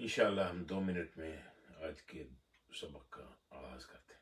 انشاءاللہ ہم 2 منٹ میں آج کے سبق کا آغاز کرتے ہیں۔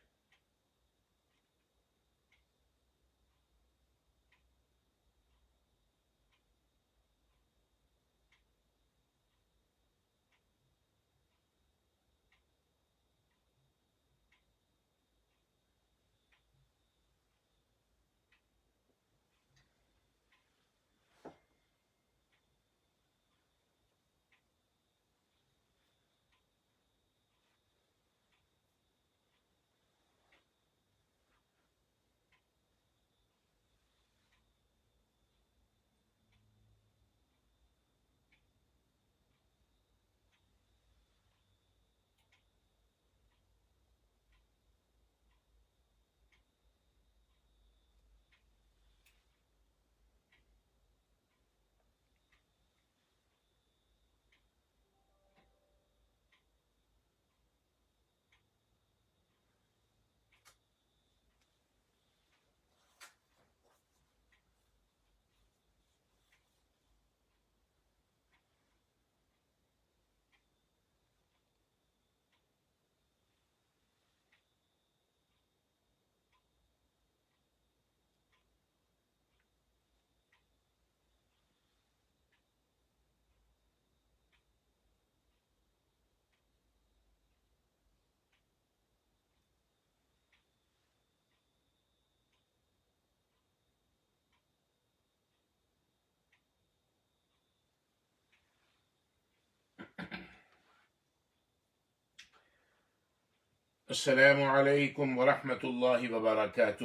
السلام علیکم ورحمۃ اللہ وبرکاتہ۔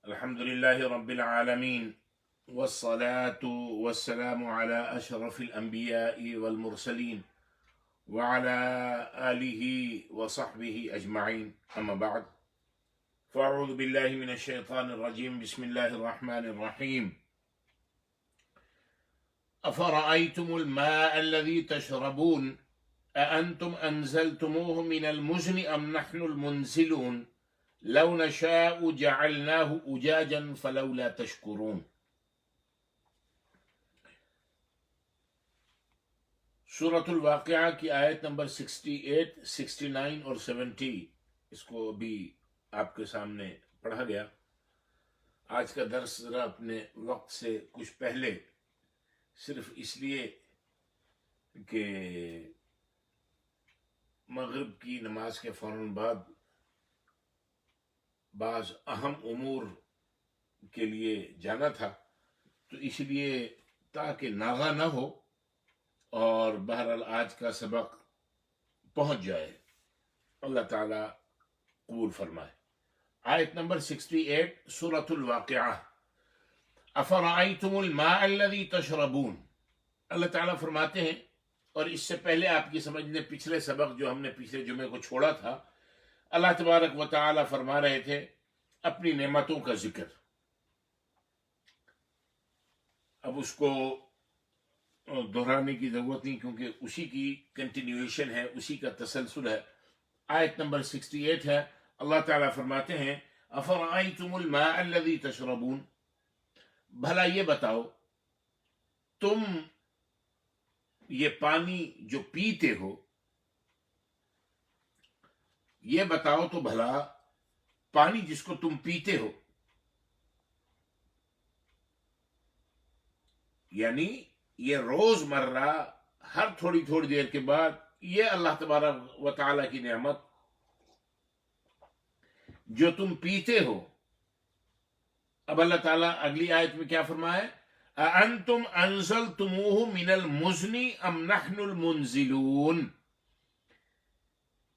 الحمد للہ رب العالمین والصلاة والسلام علی اشرف الانبیاء والمرسلین وعلى آلہ وصحبہ اجمعین، اما بعد فاعوذ باللہ من الشیطان الرجیم، بسم اللہ الرحمن الرحیم۔ افرأیتم الماء الذی تشربون أأنتم أنزلتموه من المزن أم نحن المنزلون لو نشاء جعلناه أجاجا فلولا تشكرون۔ سورة الواقعہ کی آیت نمبر 68، 69 اور 70 اس کو بھی آپ کے سامنے پڑھا گیا۔ آج کا درس ذرا اپنے وقت سے کچھ پہلے، صرف اس لیے کہ مغرب کی نماز کے فوراً بعد بعض اہم امور کے لیے جانا تھا، تو اس لیے تاکہ ناغہ نہ ہو اور بہرحال آج کا سبق پہنچ جائے، اللہ تعالی قبول فرمائے۔ آیت نمبر 68 سورۃ الواقعہ۔ افرأیتم الماء الذی تشربون، اللہ تعالیٰ فرماتے ہیں، اور اس سے پہلے آپ کی سمجھنے پچھلے سبق جو ہم نے پچھلے جمعے کو چھوڑا تھا، اللہ تبارک و تعالی فرما رہے تھے اپنی نعمتوں کا ذکر۔ اب اس کو دہرانے کی ضرورت نہیں، کیونکہ اسی کی کنٹینیویشن ہے، اسی کا تسلسل ہے۔ آیت نمبر 68 ہے، اللہ تعالیٰ فرماتے ہیں افرأیتم الماء الذی تشربون، بھلا یہ بتاؤ تم یہ پانی جو پیتے ہو، یہ بتاؤ تو بھلا پانی جس کو تم پیتے ہو، یعنی یہ روز مرہ ہر تھوڑی تھوڑی دیر کے بعد یہ اللہ تبارک و تعالی کی نعمت جو تم پیتے ہو۔ اب اللہ تعالیٰ اگلی آیت میں کیا فرمائے؟ اَأَنْتُمْ أَنزَلْتُمُوهُ مِنَ الْمُزْنِ أَمْ نَحْنُ الْمُنزِلُونَ،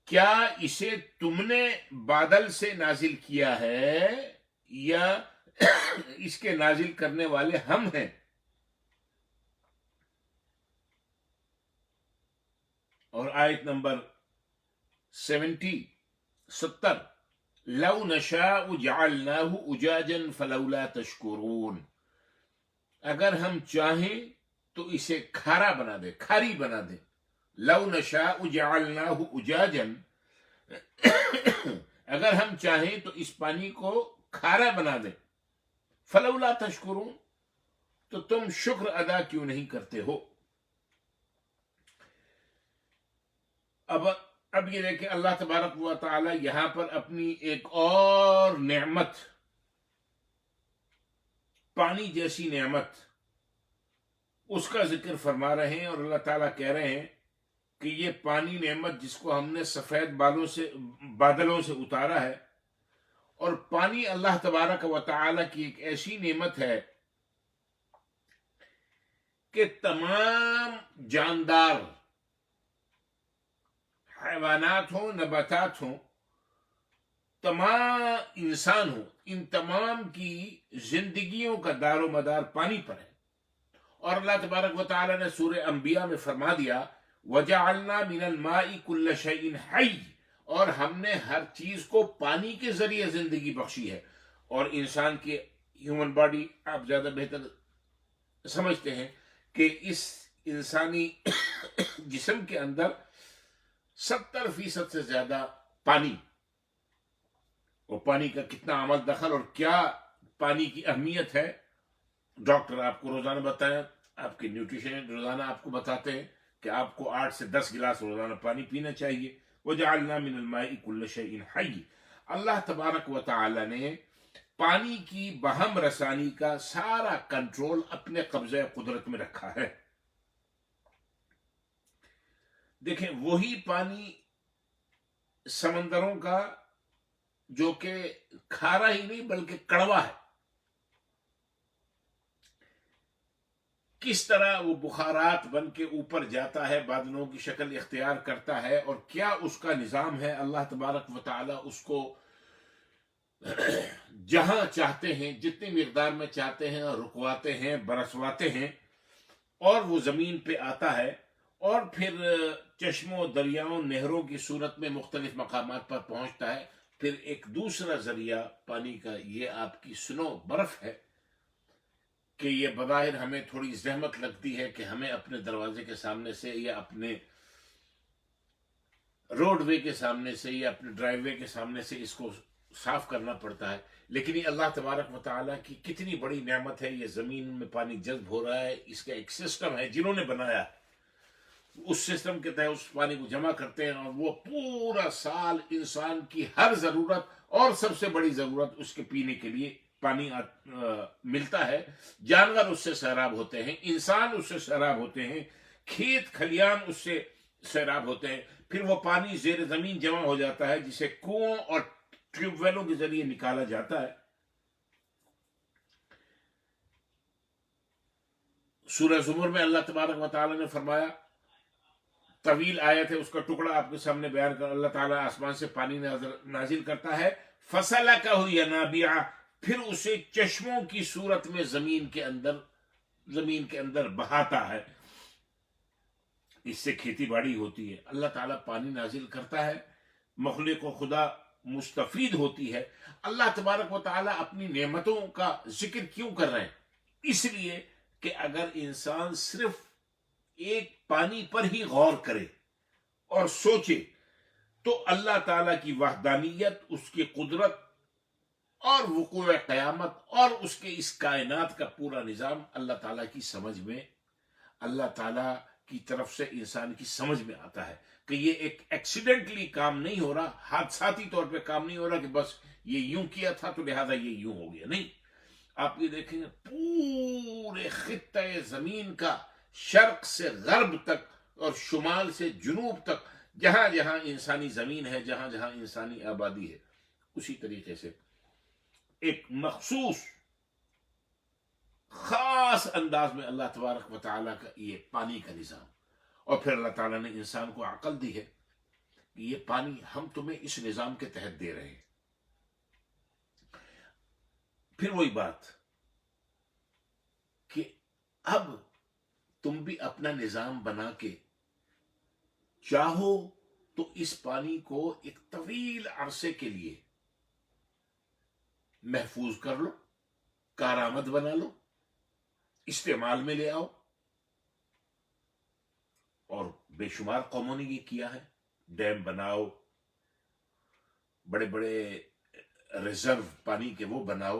کیا اسے تم نے بادل سے نازل کیا ہے یا اس کے نازل کرنے والے ہم ہیں؟ اور آیت نمبر 70 لو نشاء جعلناه اجاجا فلولا تشکرون، اگر ہم چاہیں تو اسے کھارا بنا دے، کھاری بنا دے۔ لو نشاء جعلناه اجاجا، اگر ہم چاہیں تو اس پانی کو کھارا بنا دیں، فلولا تشکرون، تو تم شکر ادا کیوں نہیں کرتے ہو؟ اب یہ دیکھیں اللہ تبارک و تعالی یہاں پر اپنی ایک اور نعمت، پانی جیسی نعمت، اس کا ذکر فرما رہے ہیں، اور اللہ تعالیٰ کہہ رہے ہیں کہ یہ پانی نعمت جس کو ہم نے سفید بادلوں سے اتارا ہے، اور پانی اللہ تبارک و تعالیٰ کی ایک ایسی نعمت ہے کہ تمام جاندار، حیوانات ہوں، نباتات ہوں، تمام انسان ہوں، ان تمام کی زندگیوں کا دار و مدار پانی پر ہے۔ اور اللہ تبارک و تعالیٰ نے سورہ انبیاء میں فرما دیا وَجَعَلْنَا مِنَ الْمَاءِ كُلَّ شَيْءٍ حَيٍّ، اور ہم نے ہر چیز کو پانی کے ذریعے زندگی بخشی ہے۔ اور انسان کی ہیومن باڈی آپ زیادہ بہتر سمجھتے ہیں کہ اس انسانی جسم کے اندر 70% سے زیادہ پانی، اور پانی کا کتنا عمل دخل اور کیا پانی کی اہمیت ہے، ڈاکٹر آپ کو روزانہ بتائیں، آپ کے نیوٹریشن روزانہ آپ کو بتاتے ہیں کہ آپ کو 8 سے 10 گلاس روزانہ پانی پینا چاہیے۔ وَجَعَلْنَا مِنَ الْمَاءِ كُلَّ شَيْءٍ حَيٍّ، اللہ تبارک و تعالی نے پانی کی بہم رسانی کا سارا کنٹرول اپنے قبضہ قدرت میں رکھا ہے۔ دیکھیں وہی پانی سمندروں کا جو کہ کھارا ہی نہیں بلکہ کڑوا ہے، کس طرح وہ بخارات بن کے اوپر جاتا ہے، بادلوں کی شکل اختیار کرتا ہے، اور کیا اس کا نظام ہے۔ اللہ تبارک و تعالی اس کو جہاں چاہتے ہیں، جتنی مقدار میں چاہتے ہیں، رکواتے ہیں، برسواتے ہیں، اور وہ زمین پہ آتا ہے، اور پھر چشموں، دریاؤں، نہروں کی صورت میں مختلف مقامات پر پہنچتا ہے۔ پھر ایک دوسرا ذریعہ پانی کا یہ آپ کی سنو برف ہے کہ یہ بظاہر ہمیں تھوڑی زحمت لگتی ہے کہ ہمیں اپنے دروازے کے سامنے سے یا اپنے روڈ وے کے سامنے سے یا اپنے ڈرائیو وے کے سامنے سے اس کو صاف کرنا پڑتا ہے، لیکن یہ اللہ تبارک و تعالیٰ کی کتنی بڑی نعمت ہے۔ یہ زمین میں پانی جذب ہو رہا ہے، اس کا ایک سسٹم ہے جنہوں نے بنایا ہے، اس سسٹم کے تحت اس پانی کو جمع کرتے ہیں، اور وہ پورا سال انسان کی ہر ضرورت، اور سب سے بڑی ضرورت اس کے پینے کے لیے پانی ملتا ہے۔ جانور اس سے سیراب ہوتے ہیں، انسان اس سے سیراب ہوتے ہیں، کھیت کھلیان اس سے سیراب ہوتے ہیں۔ پھر وہ پانی زیر زمین جمع ہو جاتا ہے جسے کنووں اور ٹیوب ویلوں کے ذریعے نکالا جاتا ہے۔ سورہ زمر میں اللہ تبارک و تعالی نے فرمایا، طویل آیت ہے، اس کا ٹکڑا آپ کے سامنے بیان کر، اللہ تعالیٰ آسمان سے پانی نازل کرتا ہے، فَسَلَكَهُ يَنَابِيعَ، پھر اسے چشموں کی صورت میں زمین کے اندر بہاتا ہے۔ اس سے کھیتی باڑی ہوتی ہے، اللہ تعالیٰ پانی نازل کرتا ہے، مخلوق و خدا مستفید ہوتی ہے۔ اللہ تبارک و تعالیٰ اپنی نعمتوں کا ذکر کیوں کر رہے ہیں؟ اس لیے کہ اگر انسان صرف ایک پانی پر ہی غور کرے اور سوچے تو اللہ تعالیٰ کی وحدانیت، اس کی قدرت اور وقوع قیامت اور اس کے اس کائنات کا پورا نظام اللہ تعالیٰ کی سمجھ میں، اللہ تعالیٰ کی طرف سے انسان کی سمجھ میں آتا ہے کہ یہ ایک ایکسیڈنٹلی کام نہیں ہو رہا، حادثاتی طور پہ کام نہیں ہو رہا کہ بس یہ یوں کیا تھا تو لہذا یہ یوں ہو گیا، نہیں۔ آپ یہ دیکھیں گے پورے خطۂ زمین کا شرق سے غرب تک اور شمال سے جنوب تک، جہاں جہاں انسانی زمین ہے، جہاں جہاں انسانی آبادی ہے، اسی طریقے سے ایک مخصوص خاص انداز میں اللہ تبارک و تعالیٰ کا یہ پانی کا نظام، اور پھر اللہ تعالیٰ نے انسان کو عقل دی ہے کہ یہ پانی ہم تمہیں اس نظام کے تحت دے رہے ہیں۔ پھر وہی بات کہ اب تم بھی اپنا نظام بنا کے چاہو تو اس پانی کو ایک طویل عرصے کے لیے محفوظ کر لو، کارآمد بنا لو، استعمال میں لے آؤ، اور بے شمار قوموں نے یہ کیا ہے۔ ڈیم بناؤ، بڑے بڑے ریزرو پانی کے وہ بناؤ،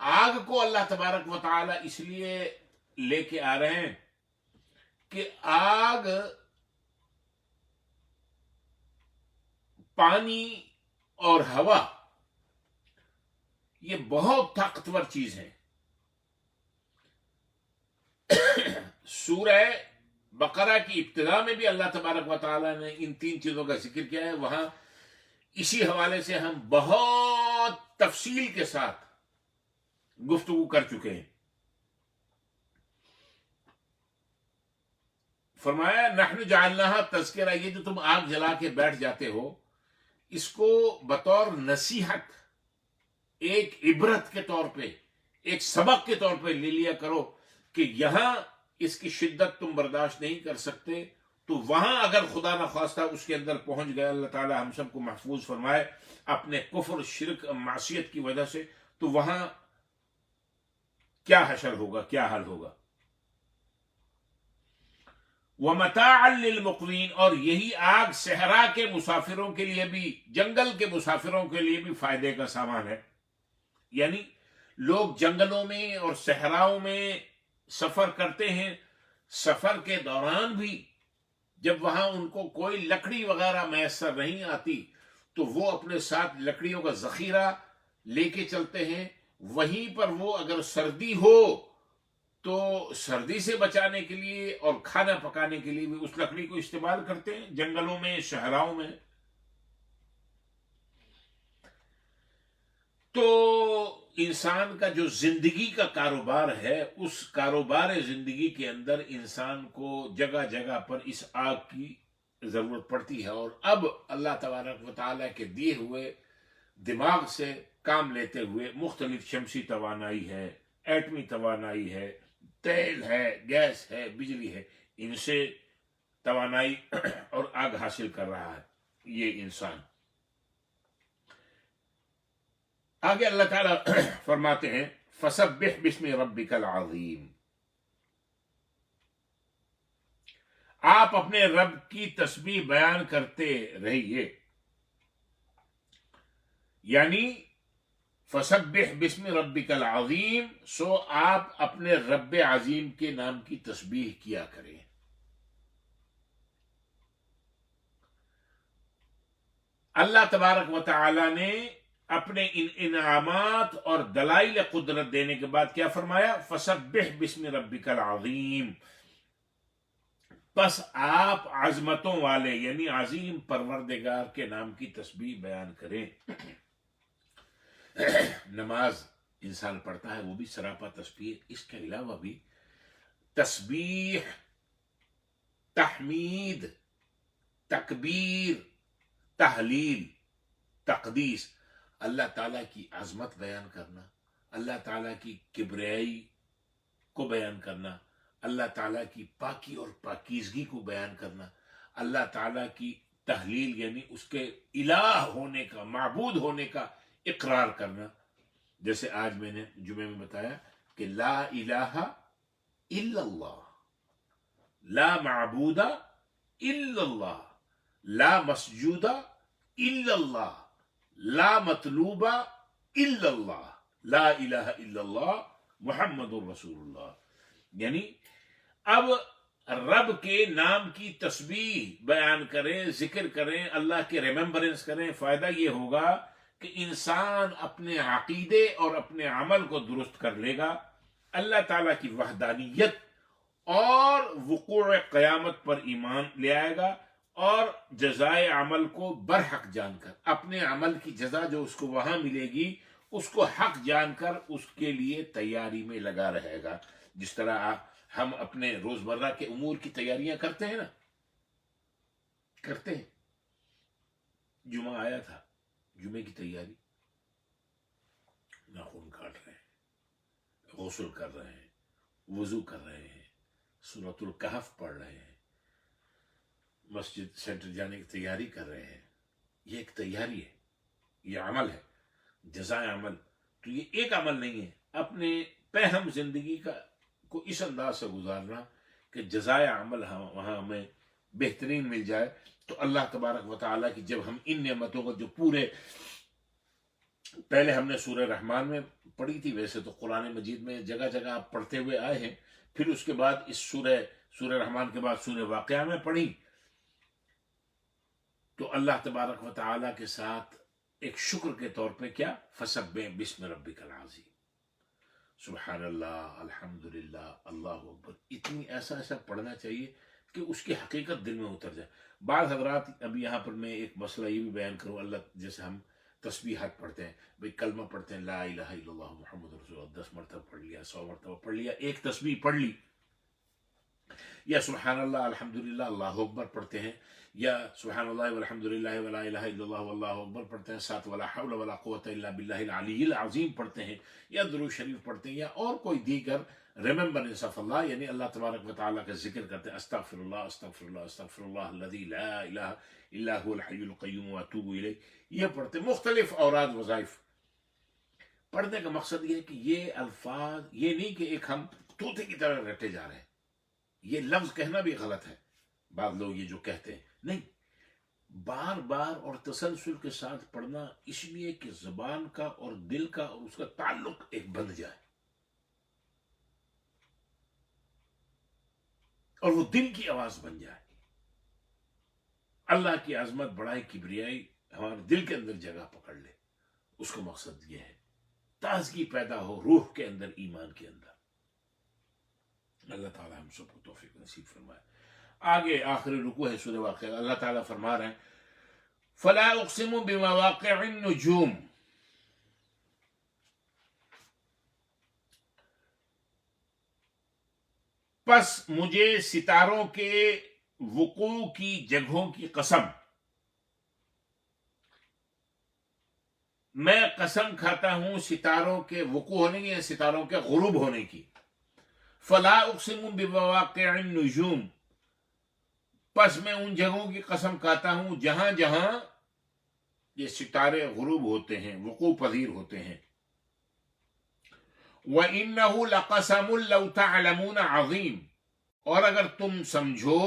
آگ کو اللہ تبارک و تعالی اس لیے لے کے آ رہے ہیں کہ آگ پانی اور ہوا یہ بہت طاقتور چیز ہے. سورہ بقرہ کی ابتدا میں بھی اللہ تبارک و تعالیٰ نے ان تین چیزوں کا ذکر کیا ہے. وہاں اسی حوالے سے ہم بہت تفصیل کے ساتھ گفتگو کر چکے ہیں. فرمایا نحن جعلناها تذکرہ، یہ جو تم آگ جلا کے بیٹھ جاتے ہو اس کو بطور نصیحت، ایک عبرت کے طور پہ، ایک سبق کے طور پہ لے لیا کرو کہ یہاں اس کی شدت تم برداشت نہیں کر سکتے تو وہاں اگر خدا نخواستہ اس کے اندر پہنچ گئے، اللہ تعالی ہم سب کو محفوظ فرمائے اپنے کفر، شرک، معصیت کی وجہ سے، تو وہاں کیا حشر ہوگا، کیا حال ہوگا. وَمَتَاعًا لِّلْمُقْوِينَ، اور یہی آگ صحرا کے مسافروں کے لیے بھی، جنگل کے مسافروں کے لیے بھی فائدے کا سامان ہے. یعنی لوگ جنگلوں میں اور صحراؤں میں سفر کرتے ہیں، سفر کے دوران بھی جب وہاں ان کو کوئی لکڑی وغیرہ میسر نہیں آتی تو وہ اپنے ساتھ لکڑیوں کا ذخیرہ لے کے چلتے ہیں. وہیں پر وہ اگر سردی ہو تو سردی سے بچانے کے لیے اور کھانا پکانے کے لیے بھی اس لکڑی کو استعمال کرتے ہیں جنگلوں میں، صحراؤں میں. تو انسان کا جو زندگی کا کاروبار ہے، اس کاروبار زندگی کے اندر انسان کو جگہ جگہ پر اس آگ کی ضرورت پڑتی ہے. اور اب اللہ تبارک و تعالیٰ کے دیے ہوئے دماغ سے کام لیتے ہوئے مختلف شمسی توانائی ہے، ایٹمی توانائی ہے، تیل ہے، گیس ہے، بجلی ہے، ان سے توانائی اور آگ حاصل کر رہا ہے یہ انسان. آگے اللہ تعالیٰ فرماتے ہیں فَسَبِّحْ بِاسْمِ رَبِّكَ الْعَظِيمِ، آپ اپنے رب کی تسبیح بیان کرتے رہیے. یعنی فَسَبِّحْ بِاسْمِ رَبِّكَ الْعَظِيمِ، سو آپ اپنے رب عظیم کے نام کی تسبیح کیا کریں. اللہ تبارک و تعالی نے اپنے ان انعامات اور دلائل قدرت دینے کے بعد کیا فرمایا؟ فَسَبِّحْ بِاسْمِ رَبِّكَ الْعَظِيمِ، پس آپ عظمتوں والے یعنی عظیم پروردگار کے نام کی تسبیح بیان کریں. نماز انسان پڑھتا ہے وہ بھی سراپا تسبیح، اس کے علاوہ بھی تسبیح، تحمید، تکبیر، تحلیل، تقدیس، اللہ تعالیٰ کی عظمت بیان کرنا، اللہ تعالیٰ کی کبریائی کو بیان کرنا، اللہ تعالیٰ کی پاکی اور پاکیزگی کو بیان کرنا، اللہ تعالیٰ کی تحلیل یعنی اس کے الہ ہونے کا، معبود ہونے کا اقرار کرنا. جیسے آج میں نے جمعے میں بتایا کہ لا الہ الا اللہ، لا معبود الا اللہ، لا مسجود الا اللہ، لا مطلوب الا اللہ، لا الہ الا اللہ محمد الرسول اللہ. یعنی اب رب کے نام کی تسبیح بیان کریں، ذکر کریں، اللہ کے ریممبرنس کریں. فائدہ یہ ہوگا کہ انسان اپنے عقیدے اور اپنے عمل کو درست کر لے گا، اللہ تعالیٰ کی وحدانیت اور وقوع قیامت پر ایمان لے آئے گا، اور جزائے عمل کو برحق جان کر، اپنے عمل کی جزا جو اس کو وہاں ملے گی اس کو حق جان کر اس کے لیے تیاری میں لگا رہے گا. جس طرح ہم اپنے روزمرہ کے امور کی تیاریاں کرتے ہیں نا، کرتے ہیں. جمعہ آیا تھا، جمعے کی تیاری، ناخن کاٹ رہے ہیں، غسل کر رہے ہیں، وضو کر رہے ہیں، سورۃ الکہف پڑھ رہے ہیں، مسجد سینٹر جانے کی تیاری کر رہے ہیں. یہ ایک تیاری ہے، یہ عمل ہے، جزائے عمل. تو یہ ایک عمل نہیں ہے، اپنے پہم زندگی کو اس انداز سے گزارنا کہ جزائے عمل وہاں ہمیں بہترین مل جائے. تو اللہ تبارک و تعالیٰ کی جب ہم ان نعمتوں کو جو پورے پہلے ہم نے سورہ رحمان میں پڑھی تھی، ویسے تو قرآن مجید میں جگہ جگہ آپ پڑھتے ہوئے آئے ہیں، پھر اس کے بعد اس سورہ رحمان کے بعد سورہ واقعہ میں پڑھی، تو اللہ تبارک و تعالیٰ کے ساتھ ایک شکر کے طور پہ کیا، فسبح بسم ربک العظیم، سبحان اللہ، الحمدللہ، اللہ اکبر، اتنی ایسا پڑھنا چاہیے کہ اس کی حقیقت دل میں اتر جائے۔ بعض حضرات، ابھی یہاں پر میں ایک مسئلہ یہ بھی بیان کروں، اللہ جیسے ہم تسبیحات پڑھتے ہیں، بھئی کلمہ پڑھتے ہیں لا الہ الا اللہ محمد رسول اللہ، 10 مرتبہ پڑھ لیا، 100 مرتبہ پڑھ لیا، ایک تسبیح پڑھ لی، یا سبحان اللہ الحمدللہ اللہ اکبر پڑھتے ہیں، یا سبحان اللہ والحمدللہ ولا الہ الا اللہ واللہ اکبر پڑھتے ہیں، ساتھ ولا حول ولا قوت الا باللہ العلی العظیم پڑھتے ہیں، یا درود شریف پڑھتے ہیں، یا اور کوئی دیگر ریممبرنس آف اللہ، یعنی اللہ تبارک و تعالیٰ کا ذکر کرتے ہیں، استغفر اللہ استغفر اللہ استغفر اللہ الذی لا الہ الا هو الحی القیوم واتوب الیہ، یہ پڑھتے ہیں، مختلف اوراد وظائف۔ پڑھنے کا مقصد یہ ہے کہ یہ الفاظ، یہ نہیں کہ ایک ہم طوطے کی طرح رٹے جا رہے ہیں، یہ لفظ کہنا بھی غلط ہے، بعض لوگ یہ جو کہتے ہیں، نہیں، بار بار اور تسلسل کے ساتھ پڑھنا، اس لیے کہ زبان کا اور دل کا اور اس کا تعلق ایک بن جائے، اور وہ دل کی آواز بن جائے، اللہ کی عظمت، بڑائی، کبریائی ہمارے دل کے اندر جگہ پکڑ لے، اس کا مقصد یہ ہے، تازگی پیدا ہو روح کے اندر، ایمان کے اندر۔ اللہ تعالیٰ ہم سب کو توفیق نصیب فرمائے۔ آگے آخری رکوع ہے سورہ واقعہ، اللہ تعالیٰ فرما رہے ہیں فلا اقسم بمواقع النجوم، پس مجھے ستاروں کے وقوع کی جگہوں کی قسم، میں قسم کھاتا ہوں ستاروں کے وقوع ہونے کی یا ستاروں کے غروب ہونے کی۔ فلا اقسم بمواقع النجوم، پس میں ان جگہوں کی قسم کھاتا ہوں جہاں جہاں یہ ستارے غروب ہوتے ہیں، وقوع پذیر ہوتے ہیں۔ وَإِنَّهُ لَقَسَمٌ لَوْ تَعْلَمُونَ عَظِيمٌ، اور اگر تم سمجھو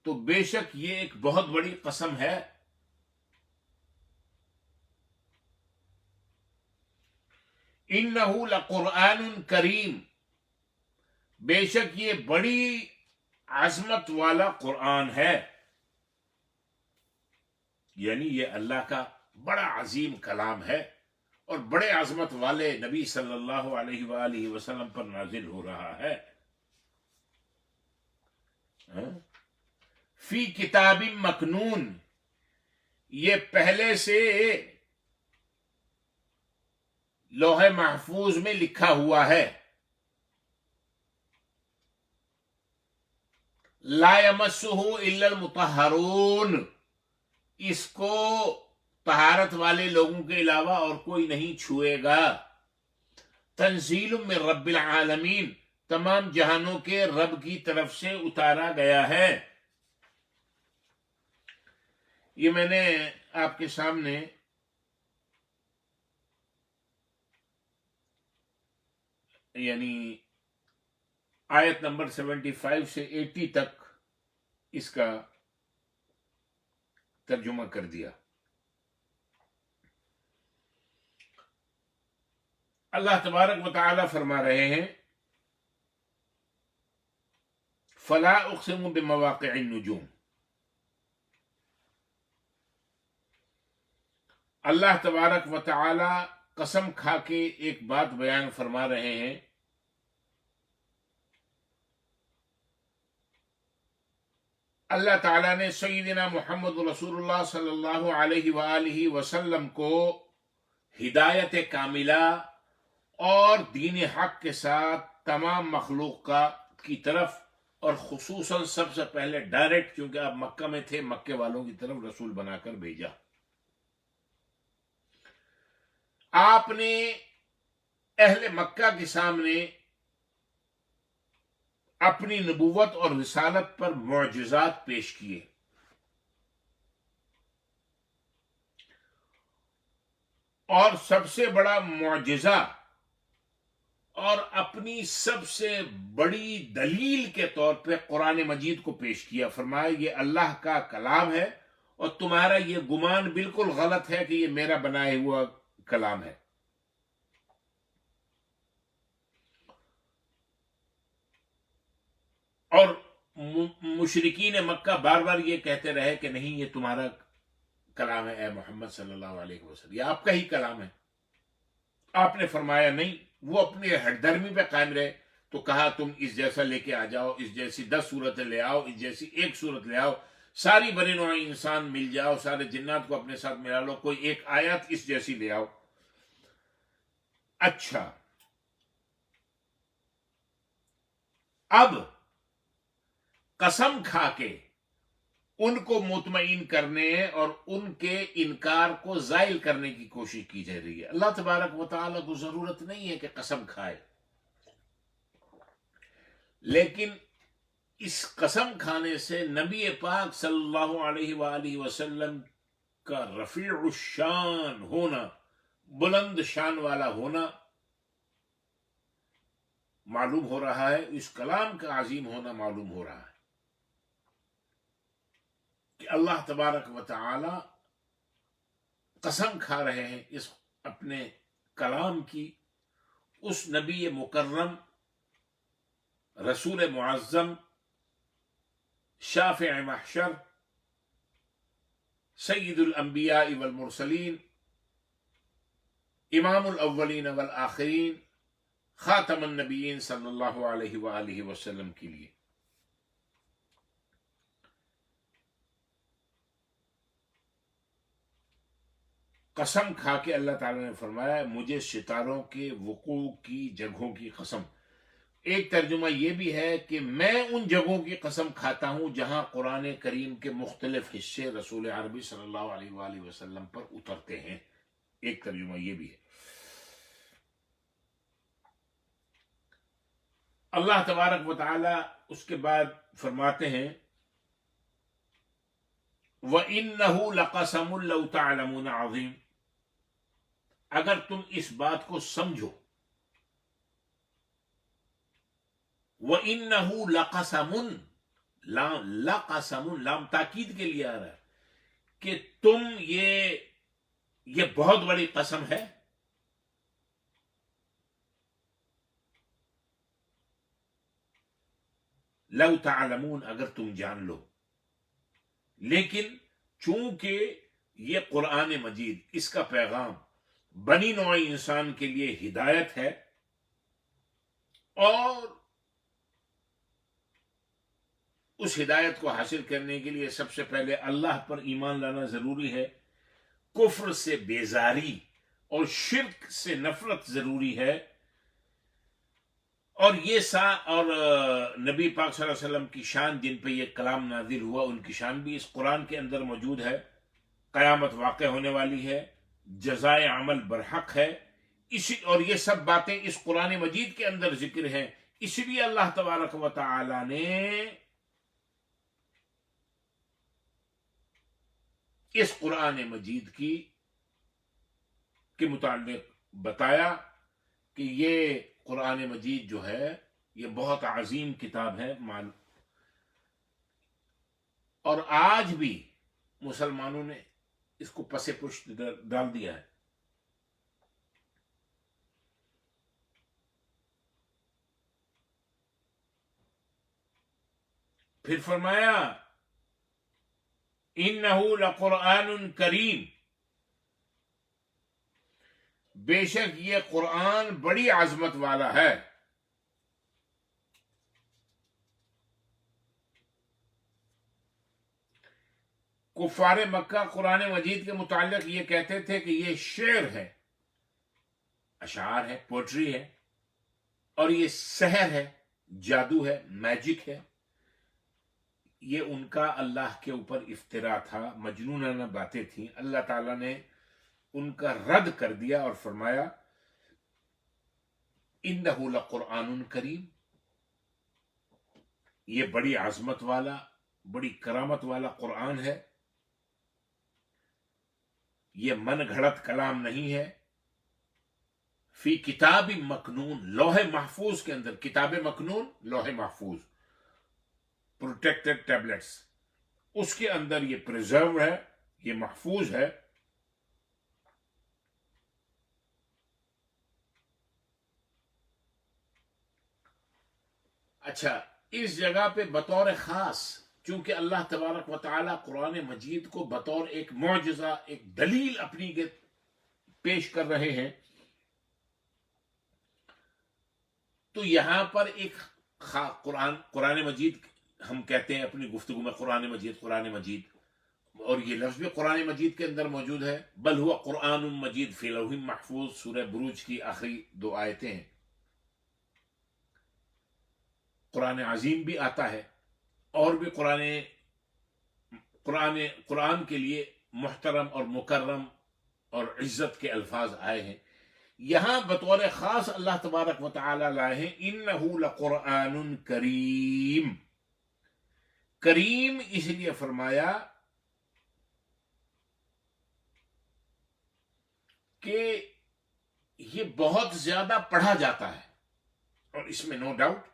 تو بے شک یہ ایک بہت بڑی قسم ہے۔ إِنَّهُ لَقُرْآنٌ کریم، بے شک یہ بڑی عظمت والا قرآن ہے، یعنی یہ اللہ کا بڑا عظیم کلام ہے، اور بڑے عظمت والے نبی صلی اللہ علیہ وآلہ وسلم پر نازل ہو رہا ہے۔ فی کتاب مکنون، یہ پہلے سے لوح محفوظ میں لکھا ہوا ہے۔ لا یمسہ الا المطہرون، اس کو طہارت والے لوگوں کے علاوہ اور کوئی نہیں چھوئے گا۔ تنزیل من رب العالمین، تمام جہانوں کے رب کی طرف سے اتارا گیا ہے۔ یہ میں نے آپ کے سامنے یعنی آیت نمبر 75 سے 80 تک اس کا ترجمہ کر دیا۔ اللہ تبارک و تعالی فرما رہے ہیں فلا اقسم بمواقع النجوم، اللہ تبارک و تعالی قسم کھا کے ایک بات بیان فرما رہے ہیں، اللہ تعالیٰ نے سیدنا محمد رسول اللہ صلی اللہ علیہ وآلہ وسلم کو ہدایت کاملہ اور دین حق کے ساتھ تمام مخلوق کی طرف، اور خصوصاً سب سے پہلے ڈائریکٹ، کیونکہ آپ مکہ میں تھے، مکے والوں کی طرف رسول بنا کر بھیجا۔ آپ نے اہل مکہ کے سامنے اپنی نبوت اور رسالت پر معجزات پیش کیے، اور سب سے بڑا معجزہ اور اپنی سب سے بڑی دلیل کے طور پہ قرآن مجید کو پیش کیا۔ فرمایا یہ اللہ کا کلام ہے، اور تمہارا یہ گمان بالکل غلط ہے کہ یہ میرا بنایا ہوا کلام ہے. اور مشرکین مکہ بار بار یہ کہتے رہے کہ نہیں یہ تمہارا کلام ہے اے محمد صلی اللہ علیہ وسلم، یہ آپ کا ہی کلام ہے. آپ نے فرمایا نہیں. وہ اپنے ہٹ دھرمی پہ قائم رہے. تو کہا تم اس جیسا لے کے آ جاؤ، اس جیسی 10 صورتیں لے آؤ، اس جیسی ایک صورت لے آؤ، ساری بنی نوع انسان مل جاؤ، سارے جنات کو اپنے ساتھ ملا لو، کوئی ایک آیت اس جیسی لے آؤ. اچھا، اب قسم کھا کے ان کو مطمئن کرنے اور ان کے انکار کو زائل کرنے کی کوشش کی جا رہی ہے. اللہ تبارک و تعالیٰ کو ضرورت نہیں ہے کہ قسم کھائے، لیکن اس قسم کھانے سے نبی پاک صلی اللہ علیہ وآلہ وسلم کا رفیع الشان ہونا، بلند شان والا ہونا معلوم ہو رہا ہے، اس کلام کا عظیم ہونا معلوم ہو رہا ہے کہ اللہ تبارک و تعالی قسم کھا رہے ہیں اس اپنے کلام کی، اس نبی مکرم، رسول معظم، شافع محشر، سید الانبیاء والمرسلین، امام الاولین والآخرین، خاتم النبیین صلی اللہ علیہ وآلہ وسلم کے لیے. قسم کھا کے اللہ تعالیٰ نے فرمایا مجھے ستاروں کے وقوع کی جگہوں کی قسم. ایک ترجمہ یہ بھی ہے کہ میں ان جگہوں کی قسم کھاتا ہوں جہاں قرآن کریم کے مختلف حصے رسول عربی صلی اللہ علیہ وآلہ وسلم پر اترتے ہیں. ایک ترجمہ یہ بھی ہے. اللہ تبارک و تعالی اس کے بعد فرماتے ہیں وَإِنَّهُ لَقَسَمٌ لَوْ تَعْلَمُونَ عَظِيمٌ. اگر تم اس بات کو سمجھو، وَإِنَّهُ لَقَسَمٌ، لَقَسَمٌ لام تاکید کے لیے آ رہا ہے کہ تم یہ بہت بڑی قسم ہے. لو تعلمون، اگر تم جان لو. لیکن چونکہ یہ قرآن مجید، اس کا پیغام بنی نوع انسان کے لیے ہدایت ہے، اور اس ہدایت کو حاصل کرنے کے لیے سب سے پہلے اللہ پر ایمان لانا ضروری ہے، کفر سے بیزاری اور شرک سے نفرت ضروری ہے. اور یہ اور نبی پاک صلی اللہ علیہ وسلم کی شان، جن پہ یہ کلام نازل ہوا، ان کی شان بھی اس قرآن کے اندر موجود ہے. قیامت واقع ہونے والی ہے، جزائے عمل برحق ہے، اور یہ سب باتیں اس قرآن مجید کے اندر ذکر ہیں. اس لیے اللہ تبارک و تعالی نے اس قرآن مجید کے متعلق بتایا کہ یہ قرآن مجید جو ہے یہ بہت عظیم کتاب ہے. اور آج بھی مسلمانوں نے اس کو پس پشت ڈال دیا ہے. پھر فرمایا انہ لقرآن کریم، بے شک یہ قرآن بڑی عظمت والا ہے. کفار مکہ قرآن مجید کے متعلق یہ کہتے تھے کہ یہ شعر ہے، اشعار ہے، پوئٹری ہے، اور یہ سحر ہے، جادو ہے، میجک ہے. یہ ان کا اللہ کے اوپر افترا تھا، مجنونانہ باتیں تھیں. اللہ تعالیٰ نے ان کا رد کر دیا اور فرمایا انہ لقرآن کریم، یہ بڑی عظمت والا، بڑی کرامت والا قرآن ہے. یہ من گھڑت کلام نہیں ہے. فی کتاب مکنون، لوح محفوظ کے اندر. کتاب مکنون لوح محفوظ، پروٹیکٹڈ ٹیبلٹس، اس کے اندر یہ پریزرو ہے، یہ محفوظ ہے. اچھا، اس جگہ پہ بطور خاص چونکہ اللہ تبارک و تعالی قرآن مجید کو بطور ایک معجزہ، ایک دلیل اپنی کے پیش کر رہے ہیں، تو یہاں پر ایک قرآن مجید ہم کہتے ہیں اپنی گفتگو میں قرآن مجید، اور یہ لفظ بھی قرآن مجید کے اندر موجود ہے، بل ہوا قرآن مجید فی لوح محفوظ، سورہ بروج کی آخری 2 آیتیں ہیں۔ قرآن عظیم بھی آتا ہے، اور بھی قرآن کے لیے محترم اور مکرم اور عزت کے الفاظ آئے ہیں۔ یہاں بطور خاص اللہ تبارک و تعالی لائے ہیں انہ لقرآن کریم۔ کریم اس لیے فرمایا کہ یہ بہت زیادہ پڑھا جاتا ہے، اور اس میں نو ڈاؤٹ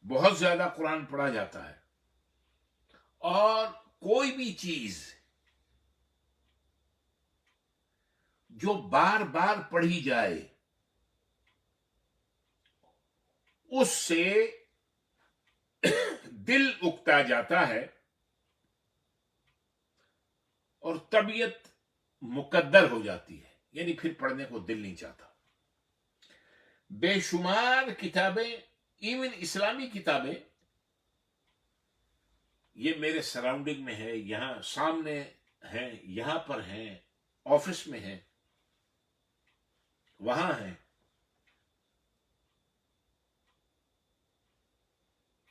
بہت زیادہ قرآن پڑھا جاتا ہے، اور کوئی بھی چیز جو بار بار پڑھی جائے اس سے دل اکتا جاتا ہے اور طبیعت مقدر ہو جاتی ہے، یعنی پھر پڑھنے کو دل نہیں چاہتا۔ بے شمار کتابیں، ایون اسلامی کتابیں، یہ میرے سراؤنڈنگ میں ہے، یہاں سامنے ہیں، یہاں پر ہیں، آفس میں ہیں، وہاں ہیں۔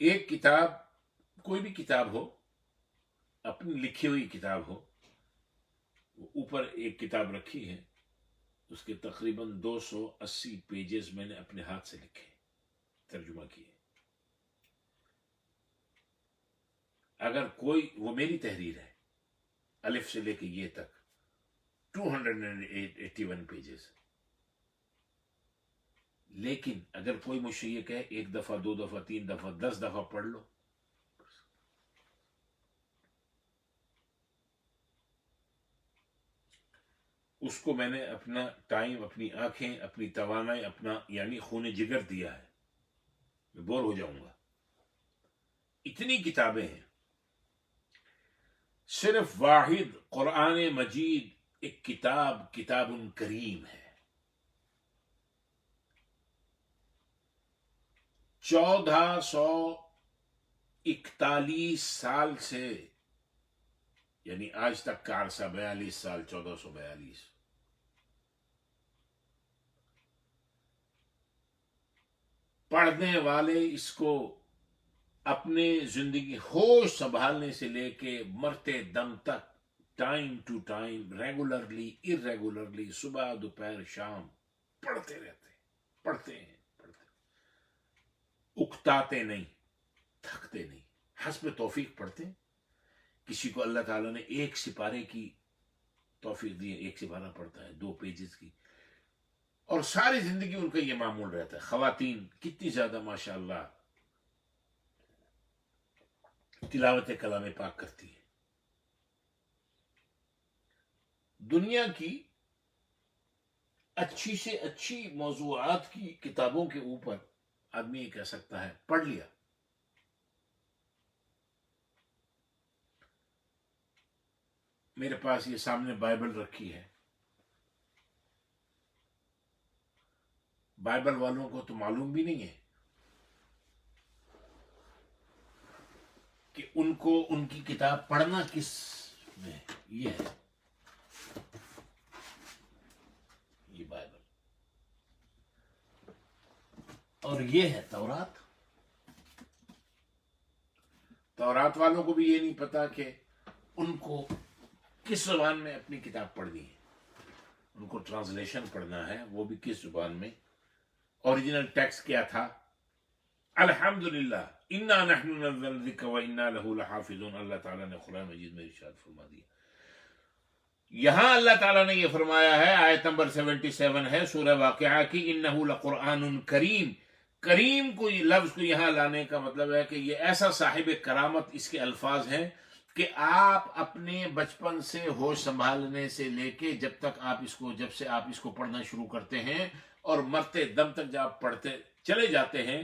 ایک کتاب، کوئی بھی کتاب ہو، اپنی لکھی ہوئی کتاب ہو، اوپر ایک کتاب رکھی ہے، اس کے تقریباً 280 پیجز میں نے اپنے ہاتھ سے لکھے، ترجمہ کیے۔ اگر کوئی، وہ میری تحریر ہے الف سے لے کے یہ تک، 281 پیجز، لیکن اگر کوئی مجھ سے یہ کہے 1 دفعہ 2 دفعہ 3 دفعہ 10 دفعہ پڑھ لو، اس کو میں نے اپنا ٹائم، اپنی آنکھیں، اپنی توانائی، اپنا یعنی خون جگر دیا ہے، میں بور ہو جاؤں گا۔ اتنی کتابیں ہیں، صرف واحد قرآن مجید ایک کتاب کریم ہے۔ 1441 سال سے، یعنی آج تک کا عرصہ 42 سال، 1442، پڑھنے والے اس کو اپنے زندگی ہوش سنبھالنے سے لے کے مرتے دم تک، ٹائم ٹو ٹائم، ریگولرلی ارریگولرلی، صبح دوپہر شام پڑھتے رہتے، پڑھتے ہیں، اکتاتے نہیں، تھکتے نہیں، حسب توفیق پڑھتے ہیں۔ کسی کو اللہ تعالیٰ نے 1 سپارے کی توفیق دی ہے، 1 سپارہ پڑھتا ہے، 2 پیجز کی، اور ساری زندگی ان کا یہ معمول رہتا ہے۔ خواتین کتنی زیادہ ماشاءاللہ تلاوت کلام پاک کرتی ہے۔ دنیا کی اچھی سے اچھی موضوعات کی کتابوں کے اوپر آدمی یہ کہہ سکتا ہے پڑھ لیا۔ میرے پاس یہ سامنے بائبل رکھی ہے، بائبل والوں کو تو معلوم بھی نہیں ہے کہ ان کو ان کی کتاب پڑھنا کس میں ہے۔ یہ ہے، یہ بائبل، اور یہ ہے تورات۔ تورات والوں کو بھی یہ نہیں پتا کہ ان کو کس زبان میں اپنی کتاب پڑھنی ہے، ان کو ٹرانسلیشن پڑھنا ہے، وہ بھی کس زبان میں، اوریجنل ٹیکسٹ کیا تھا۔ الحمدللہ انا نحن نزلنا الذکر وانا لہ لحافظون، اللہ تعالیٰ نے قرآن مجید میں ارشاد فرما دیا۔ یہاں اللہ تعالیٰ نے یہ فرمایا ہے، آیت نمبر 77 ہے سورہ واقعہ کی، انہ لقرآن کریم۔ کریم کو، یہ لفظ کو یہاں لانے کا مطلب ہے کہ یہ ایسا صاحب کرامت، اس کے الفاظ ہیں کہ آپ اپنے بچپن سے ہوش سنبھالنے سے لے کے جب سے آپ اس کو پڑھنا شروع کرتے ہیں اور مرتے دم تک جب آپ پڑھتے چلے جاتے ہیں،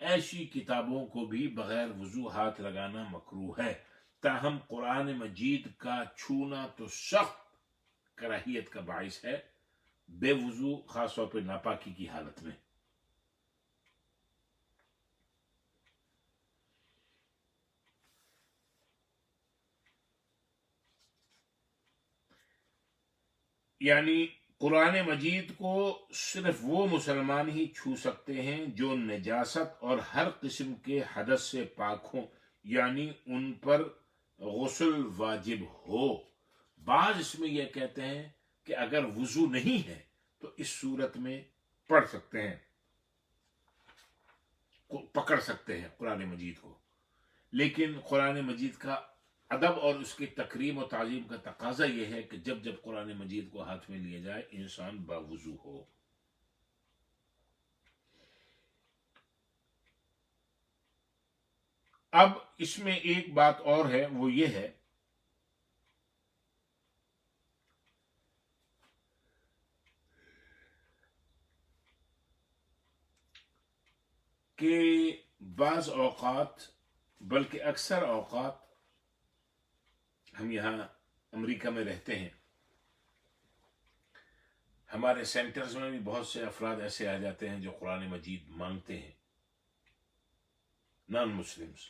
ایسی کتابوں کو بھی بغیر وضو ہاتھ لگانا مکروہ ہے، تاہم قرآن مجید کا چھونا تو سخت کراہیت کا باعث ہے، بے وضو، خاص طور پہ ناپاکی کی حالت میں۔ یعنی قرآن مجید کو صرف وہ مسلمان ہی چھو سکتے ہیں جو نجاست اور ہر قسم کے حدث سے پاک ہوں، یعنی ان پر غسل واجب ہو۔ بعض اس میں یہ کہتے ہیں کہ اگر وضو نہیں ہے تو اس صورت میں پڑھ سکتے ہیں، پکڑ سکتے ہیں قرآن مجید کو، لیکن قرآن مجید کا ادب اور اس کی تکریم و تعظیم کا تقاضا یہ ہے کہ جب جب قرآن مجید کو ہاتھ میں لیا جائے انسان باوضو ہو۔ اب اس میں ایک بات اور ہے، وہ یہ ہے کہ بعض اوقات، بلکہ اکثر اوقات، ہم یہاں امریکہ میں رہتے ہیں، ہمارے سینٹرز میں بھی بہت سے افراد ایسے آ جاتے ہیں جو قرآن مجید مانگتے ہیں، نان مسلمز،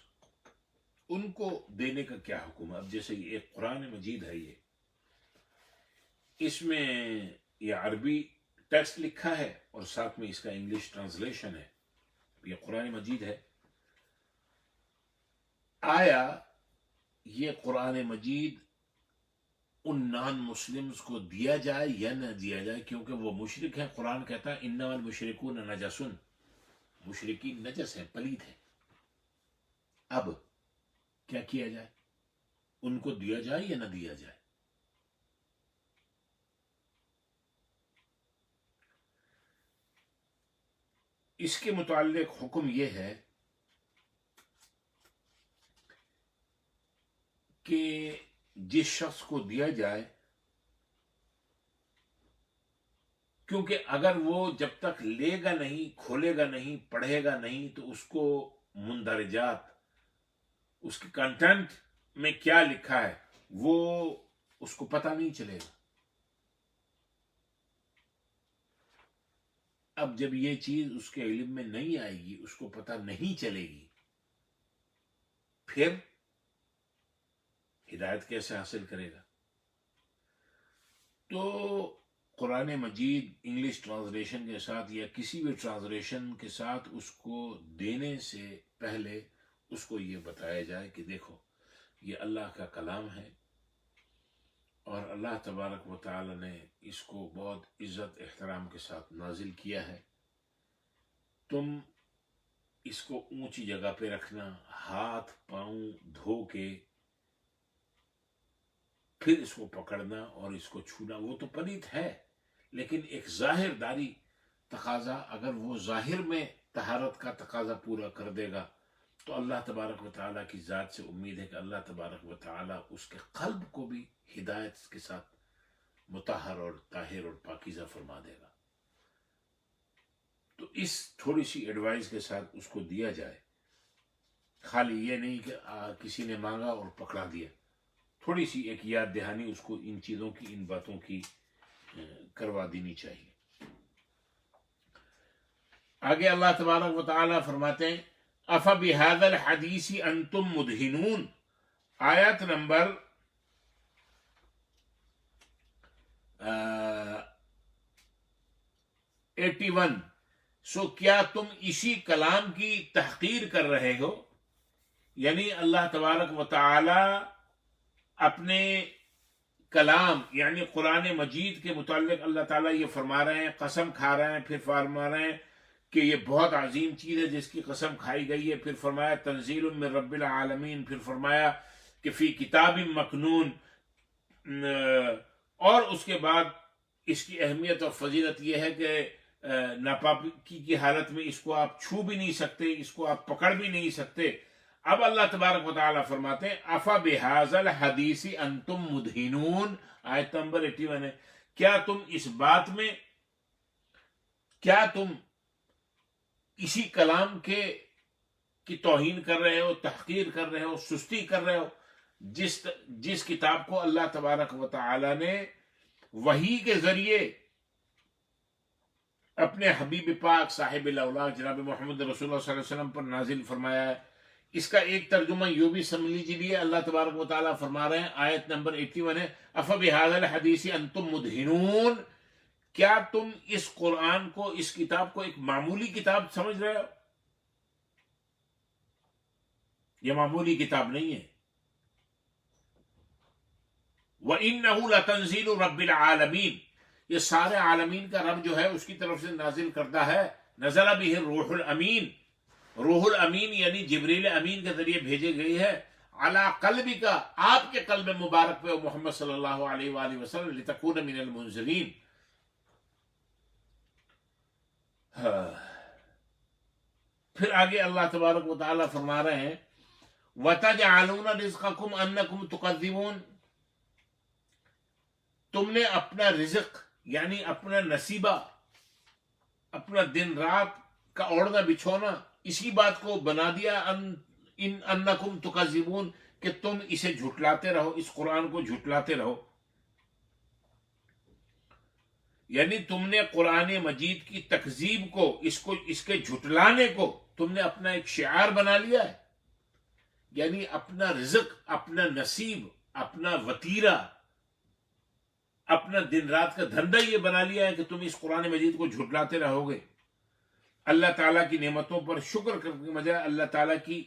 ان کو دینے کا کیا حکم ہے؟ اب جیسے یہ ایک قرآن مجید ہے، اس میں یہ عربی ٹیکسٹ لکھا ہے اور ساتھ میں اس کا انگلش ٹرانسلیشن ہے، یہ قرآن مجید ہے، آیا یہ قرآن مجید ان نان مسلمز کو دیا جائے یا نہ دیا جائے؟ کیونکہ وہ مشرک ہیں، قرآن کہتا ہے انما المشرکون نجس، مشرکین نجس ہیں، پلید ہیں۔ اب کیا کیا جائے؟ ان کو دیا جائے یا نہ دیا جائے؟ اس کے متعلق حکم یہ ہے کہ جس شخص کو دیا جائے، کیونکہ اگر وہ جب تک لے گا نہیں، کھولے گا نہیں، پڑھے گا نہیں، تو اس کو مندرجات، اس کے کنٹینٹ میں کیا لکھا ہے وہ اس کو پتہ نہیں چلے گا۔ اب جب یہ چیز اس کے علم میں نہیں آئے گی، اس کو پتہ نہیں چلے گی، پھر ہدایت کیسے حاصل کرے گا؟ تو قرآن مجید انگلش ٹرانسلیشن کے ساتھ یا کسی بھی ٹرانسلیشن کے ساتھ اس کو دینے سے پہلے اس کو یہ بتایا جائے کہ دیکھو یہ اللہ کا کلام ہے اور اللہ تبارک و تعالی نے اس کو بہت عزت احترام کے ساتھ نازل کیا ہے، تم اس کو اونچی جگہ پہ رکھنا، ہاتھ پاؤں دھو کے پھر اس کو پکڑنا اور اس کو چھونا، وہ تو پلیت ہے، لیکن ایک ظاہر داری تقاضا، اگر وہ ظاہر میں طہارت کا تقاضا پورا کر دے گا تو اللہ تبارک و تعالیٰ کی ذات سے امید ہے کہ اللہ تبارک و تعالیٰ اس کے قلب کو بھی ہدایت کے ساتھ مطہر اور طاہر اور پاکیزہ فرما دے گا۔ تو اس تھوڑی سی ایڈوائز کے ساتھ اس کو دیا جائے، خالی یہ نہیں کہ کسی نے مانگا اور پکڑا دیا، تھوڑی سی ایک یاد دہانی اس کو ان چیزوں کی، ان باتوں کی کروا دینی چاہیے۔ آگے اللہ تبارک و تعالیٰ فرماتے ہیں اَفَبِهَذَا الْحَدِيثِ أَنْتُمْ مُدْهِنُونَ، آیت نمبر 81۔ سو کیا تم اسی کلام کی تحقیر کر رہے ہو؟ یعنی اللہ تبارک و تعالی اپنے کلام یعنی قرآن مجید کے متعلق اللہ تعالیٰ یہ فرما رہے ہیں، قسم کھا رہے ہیں، پھر فرما رہے ہیں کہ یہ بہت عظیم چیز ہے جس کی قسم کھائی گئی ہے، پھر فرمایا تنزیل من رب العالمین، پھر فرمایا کہ فی کتاب مکنون، اور اس کے بعد اس کی اہمیت اور فضیلت یہ ہے کہ ناپاکی کی حالت میں اس کو آپ چھو بھی نہیں سکتے، اس کو آپ پکڑ بھی نہیں سکتے۔ اب اللہ تبارک و تعالیٰ فرماتے ہیں افا بہذا الحدیث انتم مدہنون، آیت نمبر 81 ہے، کیا تم اس بات میں، کیا تم اسی کلام کے کی توہین کر رہے ہو، تحقیر کر رہے ہو، سستی کر رہے ہو، جس کتاب کو اللہ تبارک و تعالی نے وحی کے ذریعے اپنے حبیب پاک صاحب الاولاق جناب محمد رسول اللہ صلی اللہ علیہ وسلم پر نازل فرمایا ہے. اس کا ایک ترجمہ یوں بھی سمجھ لیجیے، اللہ تبارک و تعالیٰ فرما رہے ہیں، آیت نمبر 81 ہے، افبہذا الحدیث انتم مدہنون، کیا تم اس قرآن کو، اس کتاب کو ایک معمولی کتاب سمجھ رہے ہو؟ یہ معمولی کتاب نہیں ہے. وَإِنَّهُ لَتَنزِيلُ رَبِّ الْعَالَمِينَ، یہ سارے عالمین کا رب جو ہے اس کی طرف سے نازل کردہ ہے. نزل بہ الروح الامین، روح الامین یعنی جبریل امین کے ذریعے بھیجے گئی ہے، علی قلبک، آپ کے قلب مبارک پہ محمد صلی اللہ علیہ وآلہ وسلم، لتکون من المنذرین. پھر آگے اللہ تبارک و تعالیٰ فرما رہے ہیں وَتَجْعَلُونَ رِزْقَكُمْ أَنَّكُمْ تُكَذِّبُونَ، تم نے اپنا رزق یعنی اپنا نصیبہ، اپنا دن رات کا اوڑھنا بچھونا اسی بات کو بنا دیا، انکم تکذبون، کہ تم اسے جھٹلاتے رہو، اس قرآن کو جھٹلاتے رہو. یعنی تم نے قرآن مجید کی تکذیب کو، اس کے جھٹلانے کو تم نے اپنا ایک شعار بنا لیا ہے. یعنی اپنا رزق، اپنا نصیب، اپنا وتیرہ، اپنا دن رات کا دھندا یہ بنا لیا ہے کہ تم اس قرآن مجید کو جھٹلاتے رہو گے. اللہ تعالیٰ کی نعمتوں پر شکر کرنے کے بجائے اللہ تعالیٰ کی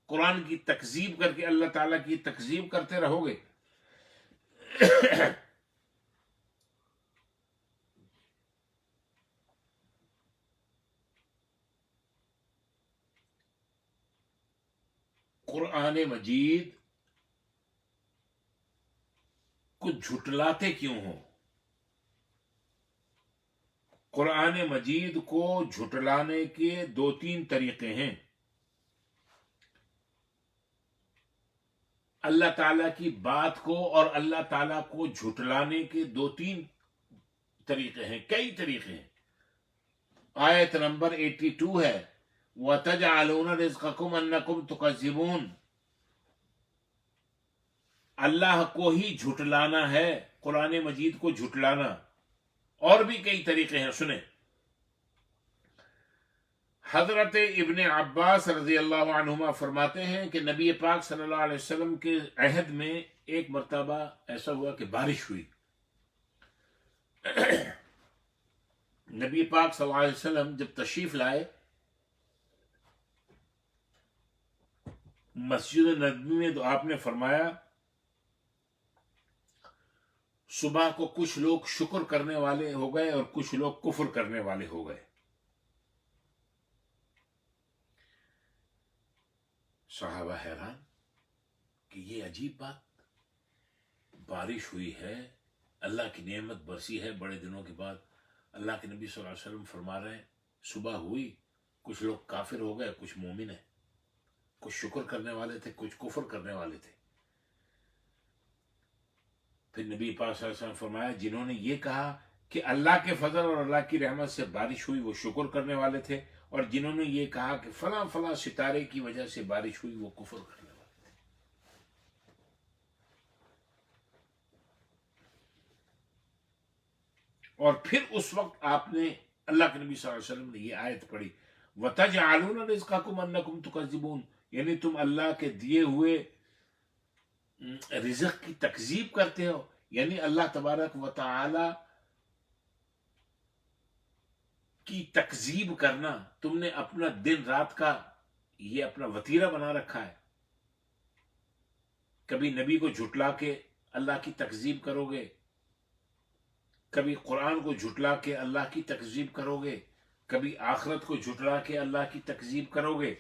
قرآن کی تکذیب کر کے اللہ تعالیٰ کی تکذیب کرتے رہو گے. قرآن مجید کو جھٹلاتے کیوں ہو؟ قرآن مجید کو جھٹلانے کے 2-3 طریقے ہیں. اللہ تعالیٰ کی بات کو اور اللہ تعالیٰ کو جھٹلانے کے 2-3 طریقے ہیں، کئی طریقے ہیں. آیت نمبر 82 ہے وَتَجْعَلُونَ رِزْقَكُمْ أَنَّكُمْ تُكَذِّبُونَ، اللہ کو ہی جھٹلانا ہے، قرآن مجید کو جھٹلانا. اور بھی کئی طریقے ہیں، سنیں. حضرت ابن عباس رضی اللہ عنہما فرماتے ہیں کہ نبی پاک صلی اللہ علیہ وسلم کے عہد میں ایک مرتبہ ایسا ہوا کہ بارش ہوئی. نبی پاک صلی اللہ علیہ وسلم جب تشریف لائے مسجد نبوی میں، تو آپ نے فرمایا صبح کو کچھ لوگ شکر کرنے والے ہو گئے اور کچھ لوگ کفر کرنے والے ہو گئے. صحابہ حیران کہ یہ عجیب بات، بارش ہوئی ہے، اللہ کی نعمت برسی ہے بڑے دنوں کے بعد. اللہ کے نبی صلی اللہ علیہ وسلم فرما رہے ہیں صبح ہوئی، کچھ لوگ کافر ہو گئے، کچھ مومن ہیں، کچھ شکر کرنے والے تھے، کچھ کفر کرنے والے تھے. پھر نبی پاک صلی اللہ علیہ وسلم فرمایا جنہوں نے یہ کہا کہ اللہ کے فضل اور اللہ کی رحمت سے بارش ہوئی وہ شکر کرنے والے تھے، اور جنہوں نے یہ کہا کہ فلاں فلاں ستارے کی وجہ سے بارش ہوئی وہ کفر کرنے والے تھے. اور پھر اس وقت آپ نے، اللہ کے نبی صلی اللہ علیہ وسلم نے یہ آیت پڑھی وَتَجْعَلُونَ رِزْقَكُمْ أَنَّكُمْ تُكَذِّبُونَ، یعنی تم اللہ کے دیے ہوئے رزق کی تکذیب کرتے ہو. یعنی اللہ تبارک و تعالی کی تکذیب کرنا تم نے اپنا دن رات کا یہ اپنا وتیرہ بنا رکھا ہے. کبھی نبی کو جھٹلا کے اللہ کی تکذیب کرو گے، کبھی قرآن کو جھٹلا کے اللہ کی تکذیب کرو گے، کبھی آخرت کو جھٹلا کے اللہ کی تکذیب کرو گے.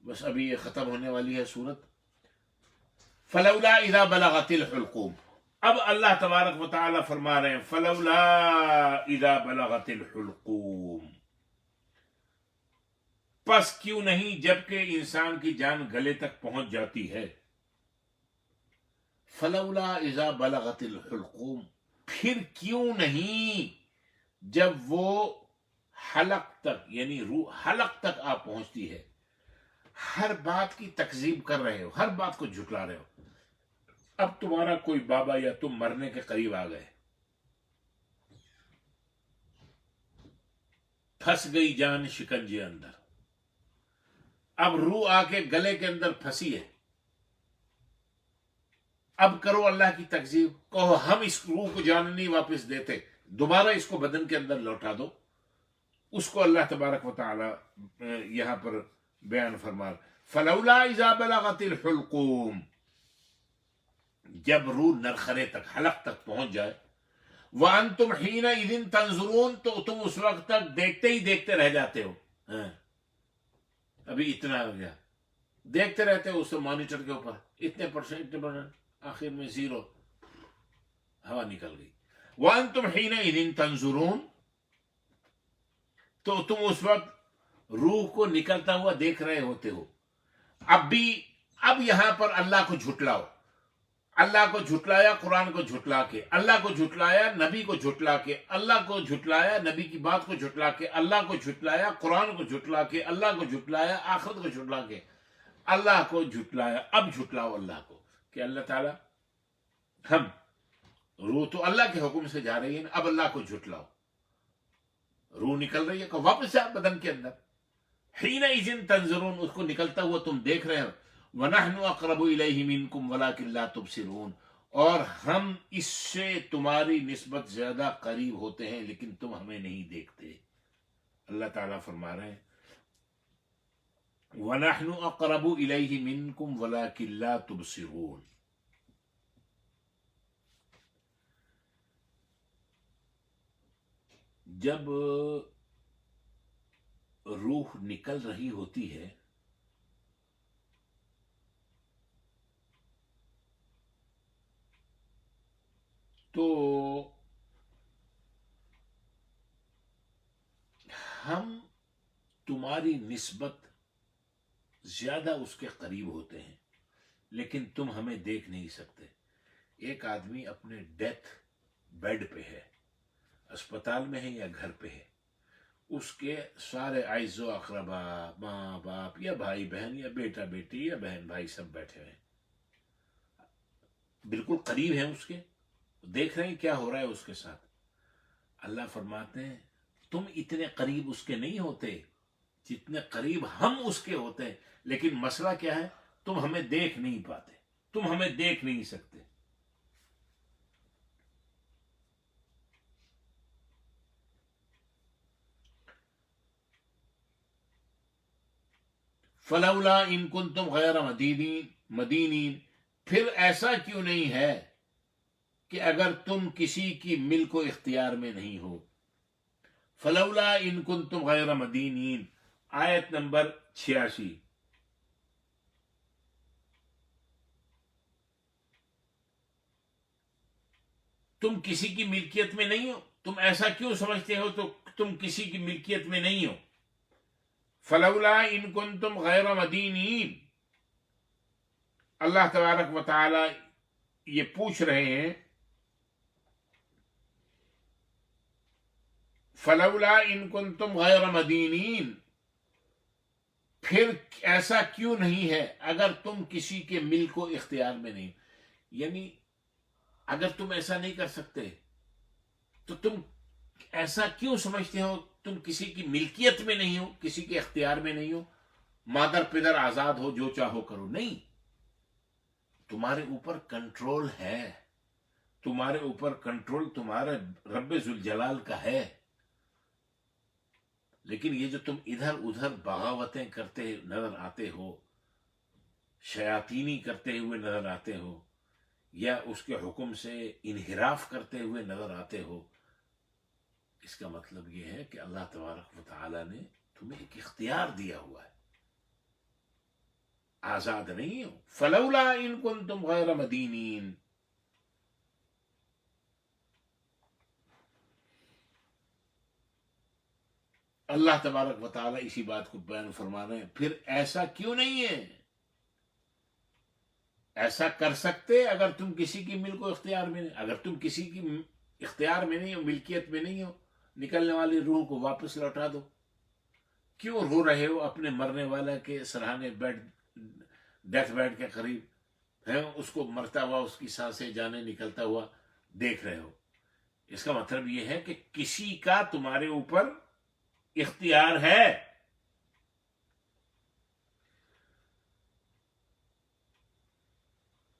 بس ابھی یہ ختم ہونے والی ہے سورت. فلولا اذا بلغت الحلقوم، اب اللہ تبارک و تعالی فرما رہے ہیں فلولا اذا بلغت الحلقوم، پس کیوں نہیں جبکہ انسان کی جان گلے تک پہنچ جاتی ہے. فلولا اذا بلغت الحلقوم، پھر کیوں نہیں جب وہ حلق تک یعنی روح حلق تک آپ پہنچتی ہے. ہر بات کی تکذیب کر رہے ہو, ہر بات کو جھٹلا رہے ہو. اب تمہارا کوئی بابا یا تم مرنے کے قریب آ گئے, پھنس گئی جان شکنجے اندر, اب روح آ کے گلے کے اندر پھنسی ہے. اب کرو اللہ کی تکذیب, کہو ہم اس روح کو جان نہیں واپس دیتے, دوبارہ اس کو بدن کے اندر لوٹا دو. اس کو اللہ تبارک و تعالی یہاں پر بیان فرما, فلولا اذا بلغت الحلقوم, جب روح نرخرے تک حلق تک پہنچ جائے, وانتم حینئذ تنظرون, تو تم اس وقت تک دیکھتے ہی دیکھتے رہ جاتے ہو. ابھی اتنا ہو گیا, دیکھتے رہتے ہو اس مانیٹر کے اوپر, اتنے پرسنٹ, آخر میں زیرو, ہوا نکل گئی. وانتم حینئذ تنظرون, تو تم اس وقت روح کو نکلتا ہوا دیکھ رہے ہوتے ہو. اب یہاں پر اللہ کو جھٹلاؤ, اللہ کو جھٹلایا قرآن کو جھٹلا کے, اللہ کو جھٹلایا نبی کو جھٹلا کے, اللہ کو جھٹلایا نبی کی بات کو جھٹلا کے, اللہ کو جھٹلایا قرآن کو جھٹلا کے, اللہ کو جھٹلایا آخرت کو جھٹلا کے, اللہ کو جھٹلایا. اب جھٹلاؤ اللہ کو کہ اللہ تعالی ہم, روح تو اللہ کے حکم سے جا رہی ہے نا, اب اللہ کو جھٹلاؤ. روح نکل رہی ہے, کہ واپس جا بدن کے اندر. حینئذ تنظرون, اس کو نکلتا ہوا تم دیکھ رہے ہو. وَنَحْنُ أَقْرَبُ إِلَيْهِ مِنْكُمْ وَلَكِنْ لَا تُبْصِرُونَ, اور ہم اس سے تمہاری نسبت زیادہ قریب ہوتے ہیں لیکن تم ہمیں نہیں دیکھتے. اللہ تعالیٰ فرما رہے ہیں وَنَحْنُ أَقْرَبُ إِلَيْهِ مِنْكُمْ وَلَكِنْ لَا تُبْصِرُونَ. جب روح نکل رہی ہوتی ہے تو ہم تمہاری نسبت زیادہ اس کے قریب ہوتے ہیں لیکن تم ہمیں دیکھ نہیں سکتے. ایک آدمی اپنے ڈیتھ بیڈ پہ ہے, اسپتال میں ہے یا گھر پہ ہے, اس کے سارے اعز و اقربا, ماں باپ یا بھائی بہن یا بیٹا بیٹی یا بہن بھائی سب بیٹھے ہوئے ہیں, بالکل قریب ہیں اس کے, دیکھ رہے ہیں کیا ہو رہا ہے اس کے ساتھ. اللہ فرماتے ہیں تم اتنے قریب اس کے نہیں ہوتے جتنے قریب ہم اس کے ہوتے ہیں, لیکن مسئلہ کیا ہے, تم ہمیں دیکھ نہیں پاتے, تم ہمیں دیکھ نہیں سکتے. فلولا ان کنتم غیر مدینین, پھر ایسا کیوں نہیں ہے کہ اگر تم کسی کی ملک و اختیار میں نہیں ہو. فلولا ان کنتم غیر مدینین, آیت نمبر 86. تم کسی کی ملکیت میں نہیں ہو, تم ایسا کیوں سمجھتے ہو تو تم کسی کی ملکیت میں نہیں ہو. فلولا ان کنتم غیر مدینین, اللہ تبارک و تعالی یہ پوچھ رہے ہیں فلولا ان کنتم غیر مدینین, پھر ایسا کیوں نہیں ہے اگر تم کسی کے ملک و اختیار میں نہیں. یعنی اگر تم ایسا نہیں کر سکتے تو تم ایسا کیوں سمجھتے ہو تم کسی کی ملکیت میں نہیں ہو, کسی کے اختیار میں نہیں ہو, مادر پدر آزاد ہو, جو چاہو کرو. نہیں, تمہارے اوپر کنٹرول ہے, تمہارے اوپر کنٹرول تمہارے رب ذوالجلال کا ہے. لیکن یہ جو تم ادھر ادھر بغاوتیں کرتے نظر آتے ہو, شیاطینی کرتے ہوئے نظر آتے ہو, یا اس کے حکم سے انحراف کرتے ہوئے نظر آتے ہو, اس کا مطلب یہ ہے کہ اللہ تبارک و تعالی نے تمہیں ایک اختیار دیا ہوا ہے, آزاد نہیں ہو. فلولا ان کنتم غیر مدینین, اللہ تبارک و تعالی اسی بات کو بیان فرما رہے ہیں پھر ایسا کیوں نہیں ہے. ایسا کر سکتے اگر تم کسی کی ملک و اختیار میں نہیں, اگر تم کسی کی اختیار میں نہیں ہو, ملکیت میں نہیں ہو, نکلنے والی روح کو واپس لوٹا دو. کیوں رو رہے ہو اپنے مرنے والا کے سرہانے بیڈ ڈیتھ بیڈ کے قریب ہے, اس کو مرتا ہوا, اس کی سانسیں جانے نکلتا ہوا دیکھ رہے ہو؟ اس کا مطلب یہ ہے کہ کسی کا تمہارے اوپر اختیار ہے.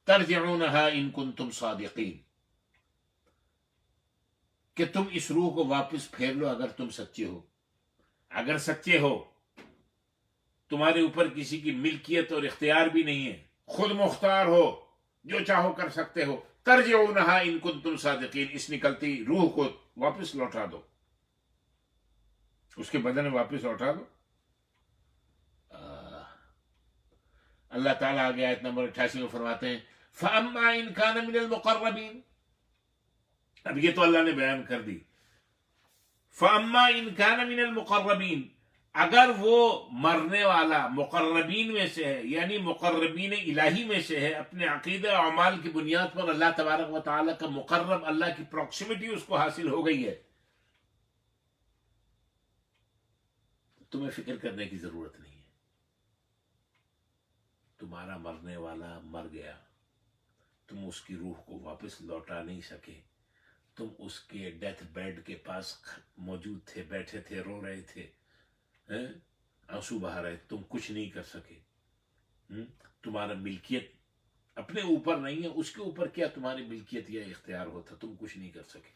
ترجعونها ان کنتم صادقین, کہ تم اس روح کو واپس پھیر لو اگر تم سچے ہو. اگر سچے ہو, تمہارے اوپر کسی کی ملکیت اور اختیار بھی نہیں ہے, خود مختار ہو, جو چاہو کر سکتے ہو. ترجعونها ان کنتم صادقین, اس نکلتی روح کو واپس لوٹا دو, اس کے بدن میں واپس لوٹا دو. اللہ تعالیٰ آگے آیت نمبر 88 میں فرماتے ہیں فَأَمَّا إِن كَانَ مِنَ الْمُقَرَّبِينَ. اب یہ تو اللہ نے بیان کر دی. فَأَمَّا إِن كَانَ مِنَ الْمُقَرَّبِينَ, اگر وہ مرنے والا مقربین میں سے ہے, یعنی مقربین الہی میں سے ہے, اپنے عقیدہ اعمال کی بنیاد پر اللہ تبارک و تعالیٰ کا مقرب, اللہ کی پروکسیمیٹی اس کو حاصل ہو گئی ہے, تمہیں فکر کرنے کی ضرورت نہیں ہے. تمہارا مرنے والا مر گیا, تم اس کی روح کو واپس لوٹا نہیں سکے, تم اس کے ڈیتھ بیڈ کے پاس موجود تھے, بیٹھے تھے, رو رہے تھے, آنسو بہا رہے, تم کچھ نہیں کر سکے. تمہارا ملکیت اپنے اوپر نہیں ہے, اس کے اوپر کیا تمہاری ملکیت یا اختیار ہوتا, تم کچھ نہیں کر سکے.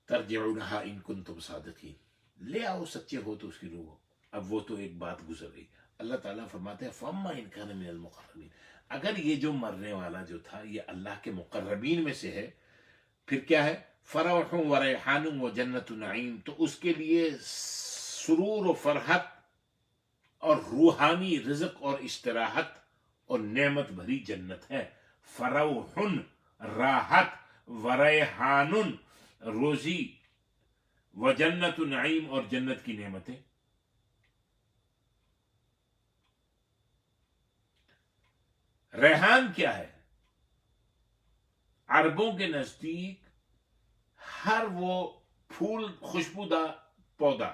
ترجعونها ان کنتم صادقین, لے آؤ سچے ہو تو اس کی روح. اب وہ تو ایک بات گزر گئی. اللہ تعالیٰ فرماتے ہیں فَأَمَّا إِن كَانَ مِنَ الْمُقَرَّبِينَ, اگر یہ جو مرنے والا جو تھا یہ اللہ کے مقربین میں سے ہے, پھر کیا ہے؟ فَرَوْحٌ وَرَيْحَانٌ وَجَنَّةُ نَعِيمٌ, تو اس کے لیے سرور و فرحت اور روحانی رزق اور استراحت اور نعمت بھری جنت ہے. فَرَوْحٌ راحت, وَرَيْحَانٌ روزی, وَجَنَّةُ نَعِيم اور جنت کی نعمتیں. ریحان کیا ہے؟ عربوں کے نزدیک ہر وہ پھول خوشبودہ پودا,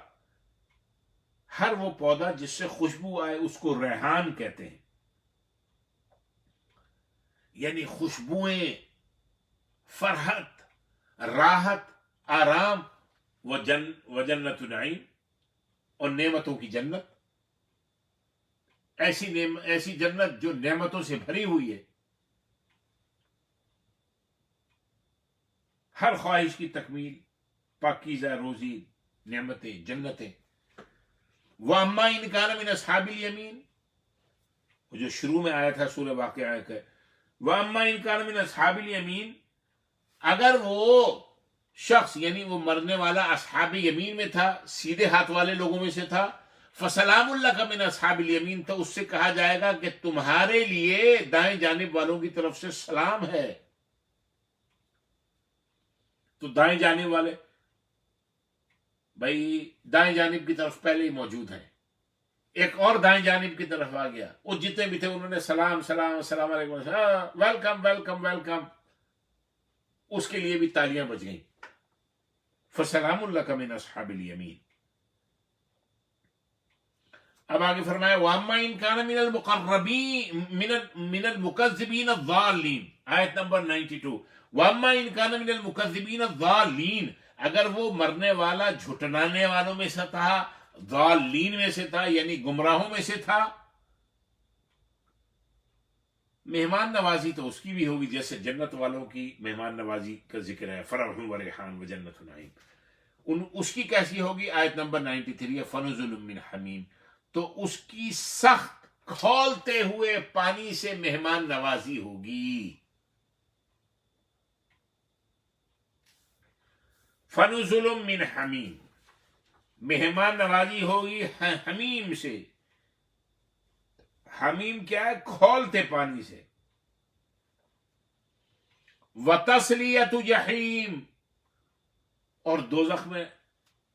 ہر وہ پودا جس سے خوشبو آئے اس کو ریحان کہتے ہیں. یعنی خوشبوئیں, فرحت, راحت, آرام, وجنت نعیم اور نعمتوں کی جنت. ایسی جنت جو نعمتوں سے بھری ہوئی ہے, ہر خواہش کی تکمیل, پاکیزہ روزی, نعمتیں, جنتیں. وَأَمَّا إِن كَانَ مِنْ أَصْحَابِ الْيَمِينَ, وہ جو شروع میں آیا تھا سورہ واقعہ ہے, وَأَمَّا إِن كَانَ مِنْ أَصْحَابِ الْيَمِينَ, اگر وہ شخص یعنی وہ مرنے والا اصحاب یمین میں تھا, سیدھے ہاتھ والے لوگوں میں سے تھا, فَسَلَامٌ لَكَ مِنْ أَصْحَابِ الْيَمِينَ, تو اس سے کہا جائے گا کہ تمہارے لیے دائیں جانب والوں کی طرف سے سلام ہے. تو دائیں جانب والے بھائی دائیں جانب کی طرف پہلے ہی موجود ہیں, ایک اور دائیں جانب کی طرف آ گیا, وہ جتنے بھی تھے انہوں نے سلام سلام السلام علیکم, ویلکم ویلکم ویلکم, اس کے لیے بھی تالیاں بج گئیں. فَسَلَامٌ لَكَ مِنْ أَصْحَابِ الْيَمِينَ. اب آگے فرمایا وَأَمَّا إِن كَانَ مِنَ الْمُقَرَّبِينَ مِنَ الْمُكَذِّبِينَ الضَّالِّينَ, آیت نمبر 92. وَأَمَّا إِن كَانَ مِنَ الْمُكَذِّبِينَ الضَّالِّينَ, اگر وہ مرنے والا جھٹلانے والوں میں سے تھا, ضالین میں سے تھا, یعنی گمراہوں میں سے تھا. مہمان نوازی تو اس کی بھی ہوگی جیسے جنت والوں کی مہمان نوازی کا ذکر ہے, فرح و ریحان و جنت نعیم. اس کی کیسی ہوگی؟ آیت نمبر 93 ہے فنزل من حمیم, تو اس کی سخت کھولتے ہوئے پانی سے مہمان نوازی ہوگی. فنزل من حمیم, مہمان نوازی ہوگی حمیم سے. حمیم کیا ہے؟ کھولتے پانی سے. وَتَصْلِيَةُ جَحِيمٍ, اور دوزخ میں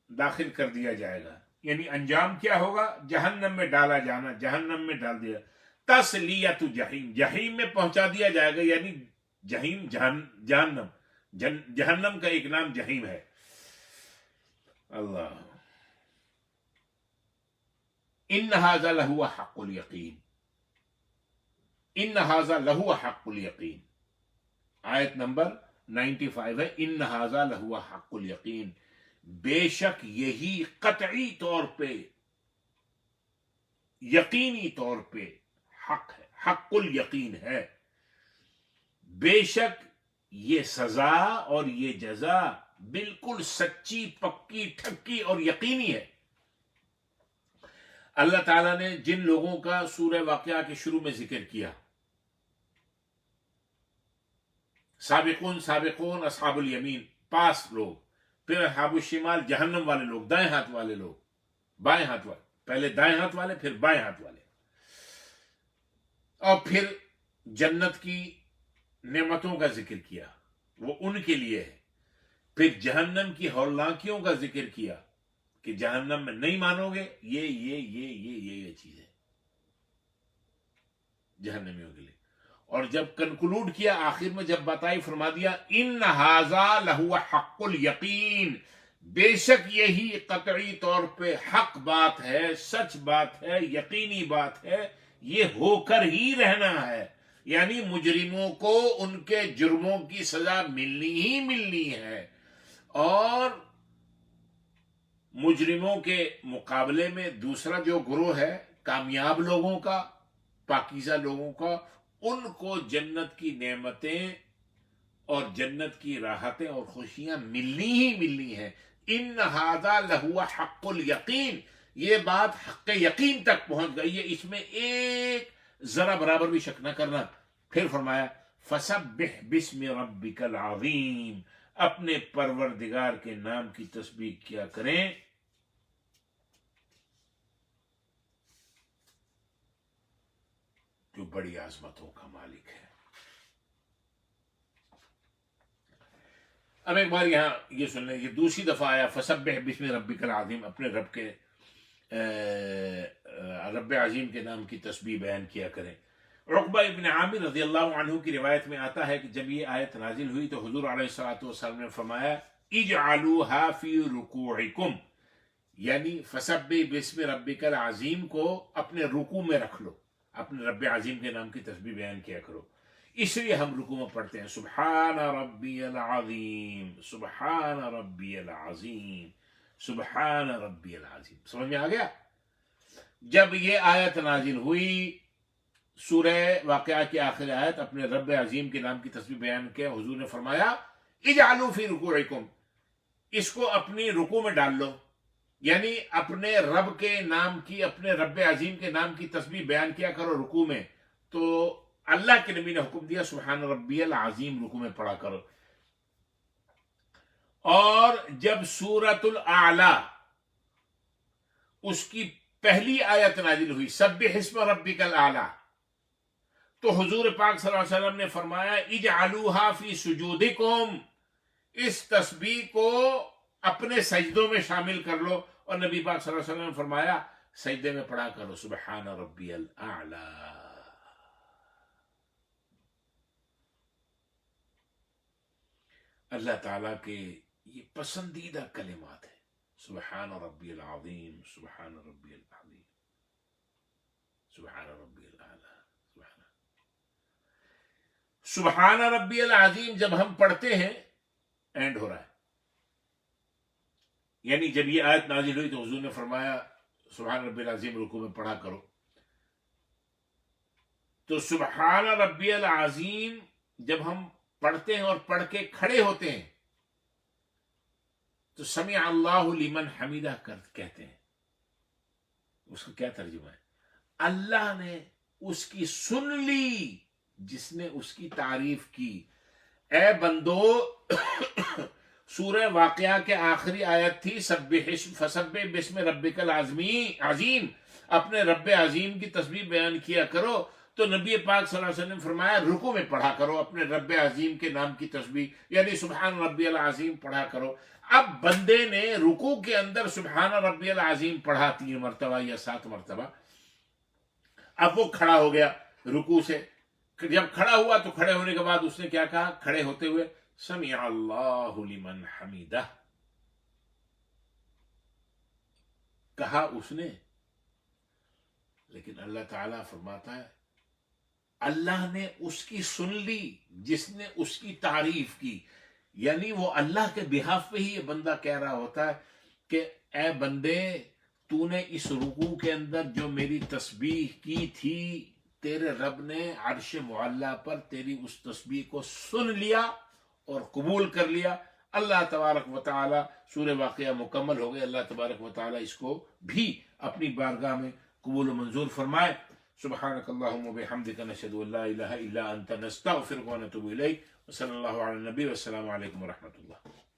داخل کر دیا جائے گا. یعنی انجام کیا ہوگا؟ جہنم میں ڈالا جانا, جہنم میں ڈال دیا. تَصْلِيَةُ جَحِيمٍ, جہیم میں پہنچا دیا جائے گا. یعنی جہیم جہنم, جہنم کا ایک نام جہیم ہے. اللہ ان ھذا لہو حق الیقین، ان ھذا لہو حق الیقین، آیت نمبر 95 ہے، ان ھذا لہو حق الیقین، بے شک یہی قطعی طور پہ، یقینی طور پہ حق ہے، حق الیقین ہے، بے شک یہ سزا اور یہ جزا بالکل سچی، پکی، ٹھکی اور یقینی ہے۔ اللہ تعالیٰ نے جن لوگوں کا سورہ واقعہ کے شروع میں ذکر کیا، سابقون سابقون اصحاب الیمین، پاس لوگ، پھر اصحاب الشمال جہنم والے لوگ، دائیں ہاتھ والے لوگ، بائیں ہاتھ والے، پہلے دائیں ہاتھ والے پھر بائیں ہاتھ والے، اور پھر جنت کی نعمتوں کا ذکر کیا، وہ ان کے لیے ہے، پھر جہنم کی ہولناکیوں کا ذکر کیا کہ جہنم میں نہیں مانو گے، یہ چیز ہے جہنمیوں کے لیے، اور جب کنکلوڈ کیا آخر میں جب بتائی، فرما دیا ان ھذا لہو حق الیقین، بے شک یہی قطعی طور پہ حق بات ہے، سچ بات ہے، یقینی بات ہے، یہ ہو کر ہی رہنا ہے، یعنی مجرموں کو ان کے جرموں کی سزا ملنی ہی ملنی ہے، اور مجرموں کے مقابلے میں دوسرا جو گروہ ہے کامیاب لوگوں کا، پاکیزہ لوگوں کا، ان کو جنت کی نعمتیں اور جنت کی راحتیں اور خوشیاں ملنی ہی ملنی ہیں۔ ان ھذا لہو حق الیقین، یہ بات حق یقین تک پہنچ گئی ہے، اس میں ایک ذرا برابر بھی شک نہ کرنا۔ پھر فرمایا فسبح باسم ربک العظیم، اپنے پروردگار کے نام کی تسبیح کیا کریں، جو بڑی عظمتوں کا مالک ہے۔ اب ایک بار یہاں یہ سن لیں، یہ دوسری دفعہ آیا فسبح باسم ربک العظیم، اپنے رب کے رب عظیم کے نام کی تسبیح بیان کیا کریں۔ عقبہ ابن عامر رضی اللہ عنہ کی روایت میں آتا ہے کہ جب یہ آیت نازل ہوئی تو حضور علیہ الصلوۃ والسلام نے فرمایا اجعلوها فی رکوعکم، یعنی فسبح باسم ربک العظیم کو اپنے رکوع میں رکھ لو، اپنے رب عظیم کے نام کی تسبیح بیان کیا کرو۔ اس لیے ہم رکوع میں پڑھتے ہیں سبحان ربی العظیم، سبحان ربی العظیم، سبحان ربی العظیم۔ سمجھ میں آ گیا؟ جب یہ آیت نازل ہوئی، سورہ واقعہ کی آخر آیت، اپنے رب عظیم کے نام کی تسبیح بیان کیا، حضور نے فرمایا اجعلوا فی رکوعکم، اس کو اپنی رکوع میں ڈال لو، یعنی اپنے رب کے نام کی، اپنے رب عظیم کے نام کی تسبیح بیان کیا کرو رکوع میں۔ تو اللہ کے نبی نے حکم دیا سبحان ربی العظیم رکوع میں پڑھا کرو۔ اور جب سورۃ الاعلی اس کی پہلی آیت نازل ہوئی سبح اسم ربک الاعلی، تو حضور پاک صلی اللہ علیہ وسلم نے فرمایا اجعلوها فی سجودکم، اس تسبیح کو اپنے سجدوں میں شامل کر لو، اور نبی پاک صلی اللہ علیہ وسلم نے فرمایا سجدے میں پڑھا کرو سبحان ربی الاعلی۔ اللہ تعالیٰ کے یہ پسندیدہ کلمات ہیں، سبحان ربی العظیم، سبحان ربی العظیم، سبحان ربی الاعلی، سبحان ربی العظیم جب ہم پڑھتے ہیں اینڈ ہو رہا ہے، یعنی جب یہ آیت نازل ہوئی تو حضور نے فرمایا سبحان ربی العظیم رکوع میں پڑھا کرو، تو سبحان ربی العظیم جب ہم پڑھتے ہیں اور پڑھ کے کھڑے ہوتے ہیں تو سمع اللہ لمن حمیدہ کہتے ہیں، اس کا کیا ترجمہ ہے؟ اللہ نے اس کی سن لی جس نے اس کی تعریف کی۔ اے بندو، سورہ واقعہ کے آخری آیت تھی فسبح باسم ربک العظیم، اپنے رب عظیم کی تسبیح بیان کیا کرو، تو نبی پاک صلی اللہ علیہ وسلم نے فرمایا رکوع میں پڑھا کرو اپنے رب عظیم کے نام کی تسبیح، یعنی سبحان ربی العظیم پڑھا کرو۔ اب بندے نے رکوع کے اندر سبحان ربی العظیم پڑھا 3 مرتبہ یا 7 مرتبہ، اب وہ کھڑا ہو گیا رکوع سے، جب کھڑا ہوا تو کھڑے ہونے کے بعد اس نے کیا کہا؟ کھڑے ہوتے ہوئے سمع اللہ لمن حمیدہ، کہا اس نے، لیکن اللہ تعالیٰ فرماتا ہے اللہ نے اس کی سن لی جس نے اس کی تعریف کی. یعنی وہ اللہ کے بہاف پہ ہی یہ بندہ کہہ رہا ہوتا ہے کہ اے بندے، تو نے اس رکوع کے اندر جو میری تسبیح کی تھی، تیرے رب نے عرش معلیٰ پر تیری اس تسبیح کو سن لیا اور قبول کر لیا. اللہ تبارک و تعالی، سورہ واقعہ مکمل ہو گئے، اللہ تبارک و تعالی اس کو بھی اپنی بارگاہ میں قبول و منظور فرمائے. سبحانک اللہم و بحمدک، نشہد ان لا الہ الا انت، نستغفرک و نتوب الیک. وصلی اللہ علی النبی، والسلام علیکم ورحمۃ اللہ.